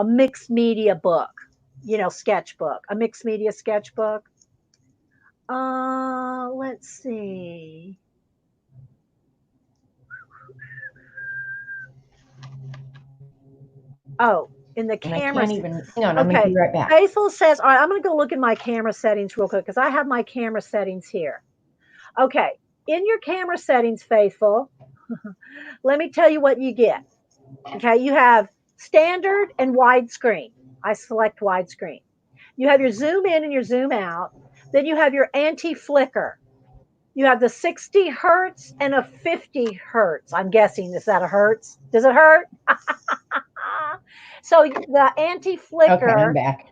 mixed media book, sketchbook, a mixed media sketchbook. Let's see. Oh, in the And I camera. can't even, hang on, I'm going to Okay. be right back. Faithful says, all right, I'm going to go look at my camera settings real quick because I have my camera settings here. Okay. In your camera settings, Faithful, let me tell you what you get. Okay. You have standard and widescreen. I select widescreen. You have your zoom in and your zoom out. Then you have your anti-flicker. You have the 60 hertz and a 50 hertz. I'm guessing, is that a hertz? Does it hurt? So the anti-flicker. Okay, I'm back.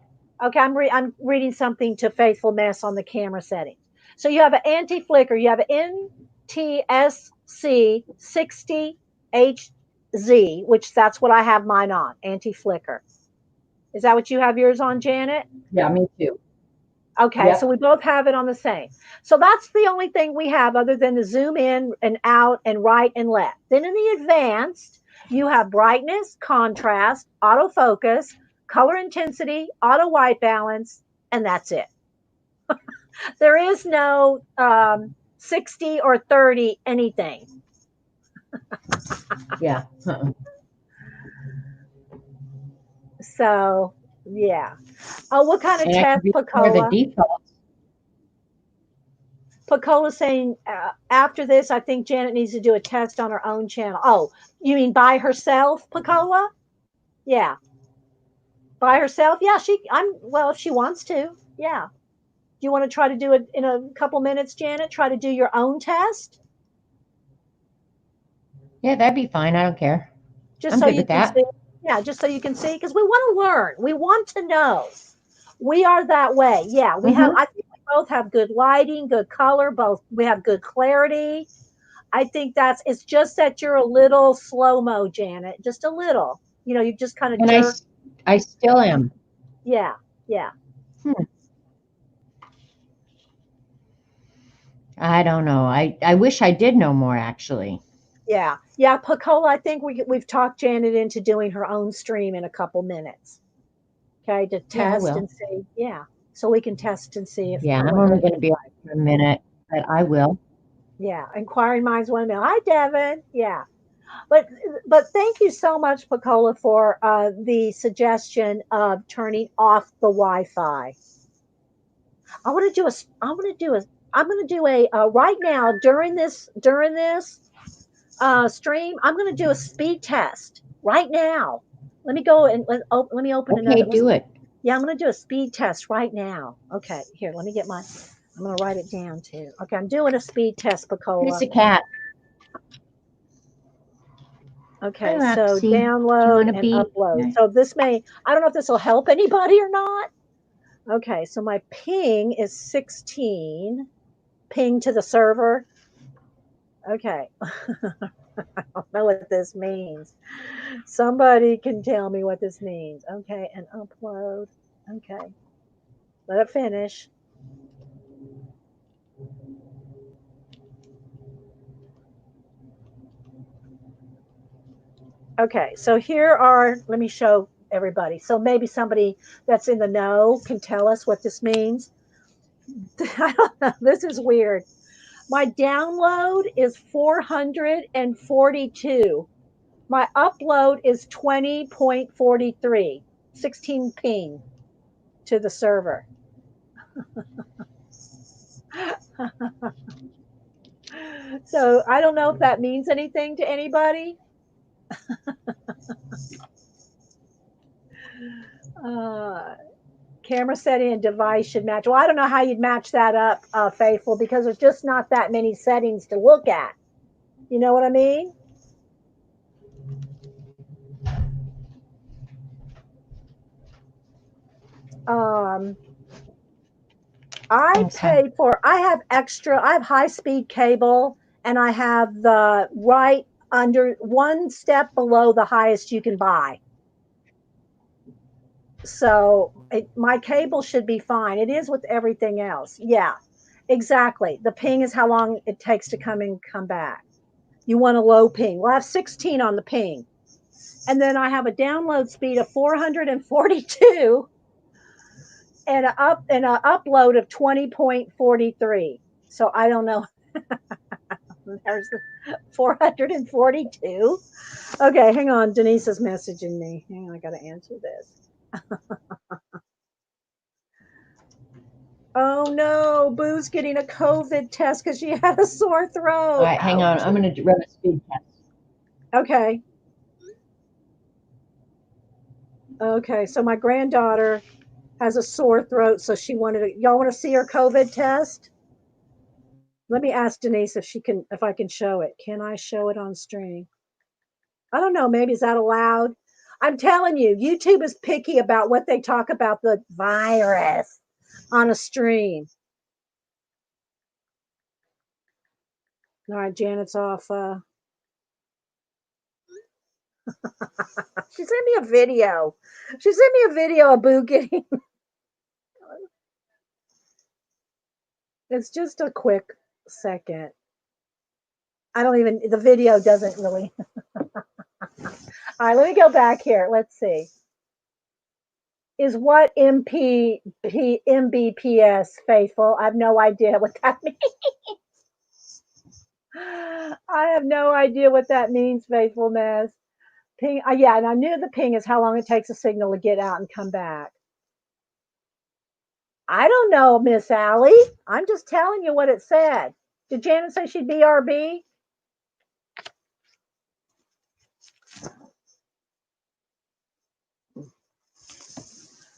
Okay, I'm reading something to Faithful Mess on the camera settings. So you have an anti-flicker. You have an NTSC 60HZ, which that's what I have mine on, anti-flicker. Is that what you have yours on, Janet? Yeah, me too. Okay, yep. So we both have it on the same. So that's the only thing we have other than the zoom in and out and right and left. Then in the advanced, you have brightness, contrast, autofocus, color intensity, auto white balance, and that's it. There is no 60 or 30 anything. Yeah. So, yeah. Oh, what kind of test, Pacola? The default. Pacola saying after this, I think Janet needs to do a test on her own channel. Oh, you mean by herself, Pacola? Yeah. By herself? Yeah, if she wants to. Yeah. Do you want to try to do it in a couple minutes, Janet? Try to do your own test? Yeah, that'd be fine. I don't care. Just I'm so good you with can that. see. Yeah, just so you can see, because we want to learn. We want to know. We are that way. Yeah, we have. Mm-hmm. I think we both have good lighting, good color. Both we have good clarity. I think it's just that you're a little slow mo, Janet. Just a little. You just kind of And jerk. I still am. Yeah, yeah, Hmm. I don't know. I wish I did know more, actually. yeah, yeah. Pacola, I think we've talked Janet into doing her own stream in a couple minutes. Okay, to Yeah, I test will. and see. Yeah, so we can test and see if Yeah, I'm what only hers going to is be on like. for a minute, but I will. Yeah, inquiring minds want to know. Hi, Devin. Yeah, but thank you so much, Pacola, for the suggestion of turning off the Wi-Fi. I want to do a. I want to do a. I'm going to do a right now during this stream. I'm going to do a speed test right now. Let me go and let me open Okay, another. do it. Yeah, I'm going to do a speed test right now. Okay, here. Let me get my. I'm going to write it down too. Okay, I'm doing a speed test, Here's Pacola. the cat. Hi, Okay, so Roxy. Do you download want to and be upload. here? So I don't know if this will help anybody or not. Okay, so my ping is 16. Ping to the server. Okay. I don't know what this means. Somebody can tell me what this means. Okay, and upload. Okay. Let it finish. Okay, so let me show everybody. So maybe somebody that's in the know can tell us what this means. I don't know. This is weird. My download is 442. My upload is 20.43, 16 ping to the server. So I don't know if that means anything to anybody. Uh, camera setting and device should match. Well, I don't know how you'd match that up, Faithful, because there's just not that many settings to look at. You know what I mean? Um, Okay. I have extra, I have high speed cable, and I have the right under one step below the highest you can buy. So my cable should be fine. It is with everything else. Yeah, exactly. The ping is how long it takes to come back. You want a low ping. Well, I have 16 on the ping. And then I have a download speed of 442 and a upload of 20.43. So I don't know. There's 442. Okay, hang on. Denise is messaging me. Hang on, I got to answer this. Oh no, Boo's getting a COVID test because she had a sore All throat. right, hang on. Ouch. I'm going to run a speed test. Okay. Okay. So my granddaughter has a sore throat, so y'all want to see her COVID test? Let me ask Denise if I can show it. Can I show it on stream? I don't know. Maybe is that allowed? I'm telling you, YouTube is picky about what they talk about the virus on a stream. All right, Janet's off. She sent me a video. She sent me a video of Boo getting. It's just a quick second. I don't even. The video doesn't really. All right, let me go back here. Let's see. Is what MBPS faithful? I have no idea what that means. I have no idea what that means, faithfulness. Ping, yeah, and I knew the ping is how long it takes a signal to get out and come back. I don't know, Miss Allie. I'm just telling you what it said. Did Janet say she'd BRB?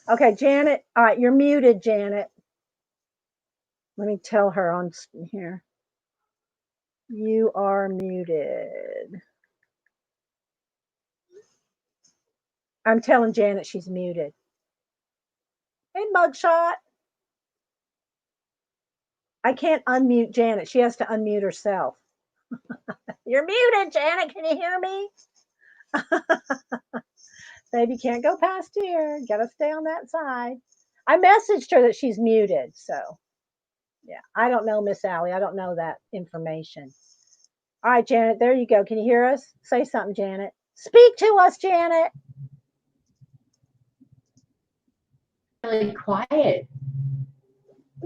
Okay, Janet. All right, you're muted, Janet. Let me tell her on here. You are muted. I'm telling Janet she's muted. Hey, mugshot. I can't unmute Janet. She has to unmute herself. You're muted, Janet. Can you hear me? Baby can't go past here. Gotta stay on that side. I messaged her that she's muted. So, yeah, I don't know, Miss Allie. I don't know that information. All right, Janet, there you go. Can you hear us? Say something, Janet. Speak to us, Janet. Really quiet.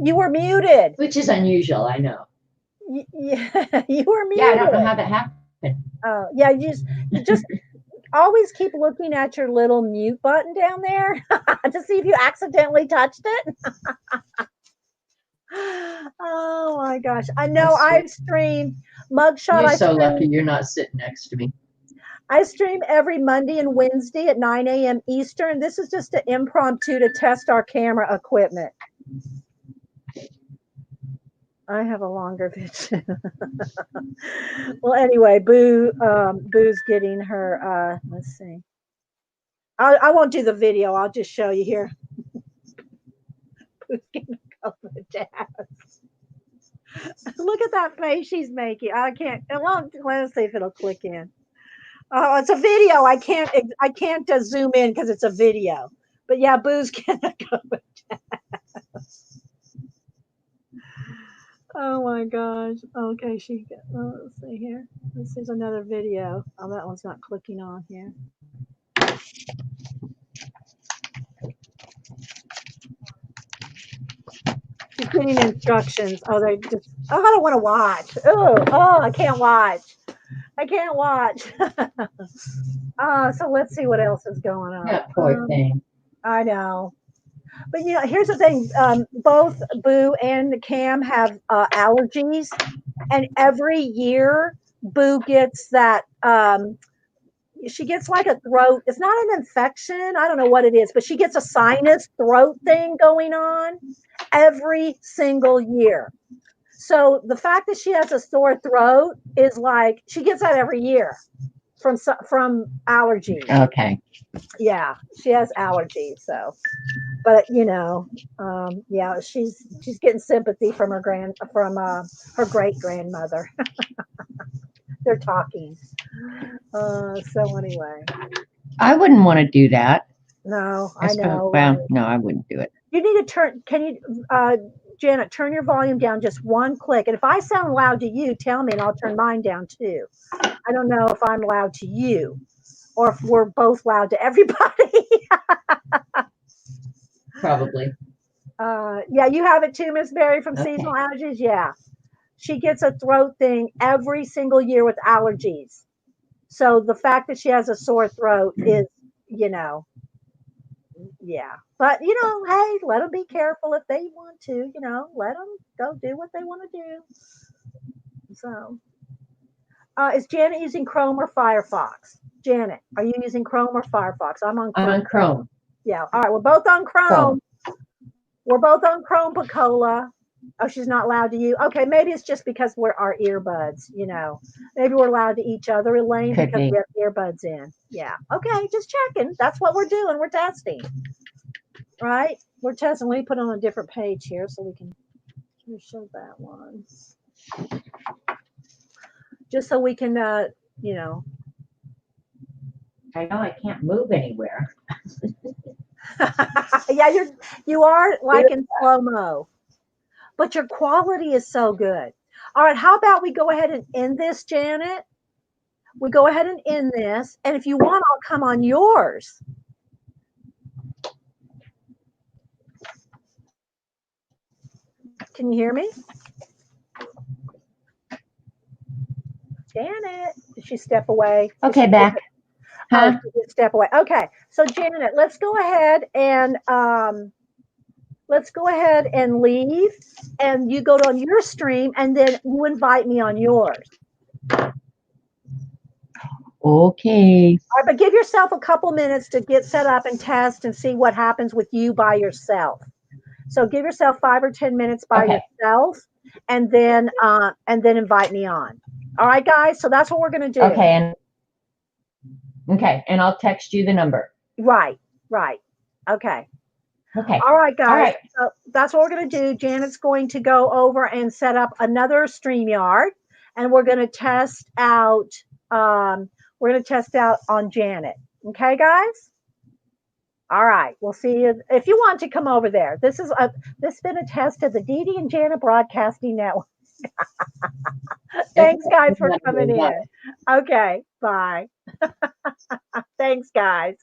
You were muted. Which is unusual, I know. Yeah, you were muted. Yeah, I don't know how that happened. Oh, yeah, you just always keep looking at your little mute button down there to see if you accidentally touched it. Oh my gosh. I know I stream mugshot. You're so lucky you're not sitting next to me. I stream every Monday and Wednesday at 9 a.m. Eastern. This is just an impromptu to test our camera equipment. I have a longer video. Well, anyway, Boo's getting her, let's see. I won't do the video. I'll just show you here. Boo's getting a couple of dabs. Look at that face she's making. I can't, let's see if it'll click in. Oh, it's a video. I can't zoom in because it's a video. But yeah, Boo's getting a couple of dabs. Oh my gosh. Okay, let's see here. This is another video. Oh, that one's not clicking on here. She's getting instructions. Oh, I don't want to watch. Oh, I can't watch. I can't watch. So let's see what else is going on. That poor thing. I know. But you know, here's the thing. Both Boo and Cam have allergies, and every year Boo gets that. She gets like a throat. It's not an infection. I don't know what it is, but she gets a sinus throat thing going on every single year. So the fact that she has a sore throat is like she gets that every year from allergies. Okay. Yeah, she has allergies. So, but you know, yeah, she's getting sympathy from her great grandmother. They're talking. So anyway, I wouldn't want to do that. no, I know. Well, no, I wouldn't do it. You need to turn. Can you, Janet, turn your volume down just one click? And if I sound loud to you, tell me, and I'll turn mine down too. I don't know if I'm loud to you, or if we're both loud to everybody. Probably. Yeah, you have it too, Miss Berry, from seasonal allergies. Yeah, she gets a throat thing every single year with allergies. So the fact that she has a sore throat is, you know, yeah. But, you know, hey, let them be careful if they want to, you know, let them go do what they want to do. So, is Janet using Chrome or Firefox? Janet, are you using Chrome or Firefox? I'm on Chrome. I'm on Chrome. Yeah. All right. We're both on Chrome. We're both on Chrome, Pacola. Oh, she's not loud to you. Okay, maybe it's just because we're our earbuds, you know. Maybe we're loud to each other, Elaine, because we have earbuds in. Yeah. Okay, just checking. That's what we're doing. We're testing. Right? We're testing. Let me put it on a different page here so we can show that one. Just so we can, you know. I know I can't move anywhere. Yeah, you are like in slow-mo. But your quality is so good. All right, how about we go ahead and end this, Janet? We go ahead and end this. And if you want, I'll come on yours. Can you hear me? Janet, did she step away? Okay, back. Huh? She did step away. Okay, so Janet, let's go ahead and leave, and you go on your stream, and then you invite me on yours. Okay. All right, but give yourself a couple minutes to get set up and test and see what happens with you by yourself. So give yourself 5 or 10 minutes by yourself, and then invite me on. All right, guys. So that's what we're gonna do. Okay, and I'll text you the number. Right, right. Okay. Okay. All right, All guys. right. So that's what we're going to do. Janet's going to go over and set up another StreamYard, and we're going to test out. We're going to test out on Janet. Okay, guys. All right. We'll see you if you want to come over there. This has been a test of the Dee Dee and Janet Broadcasting Network. Thanks, guys, for coming in. Okay. Bye. Thanks, guys.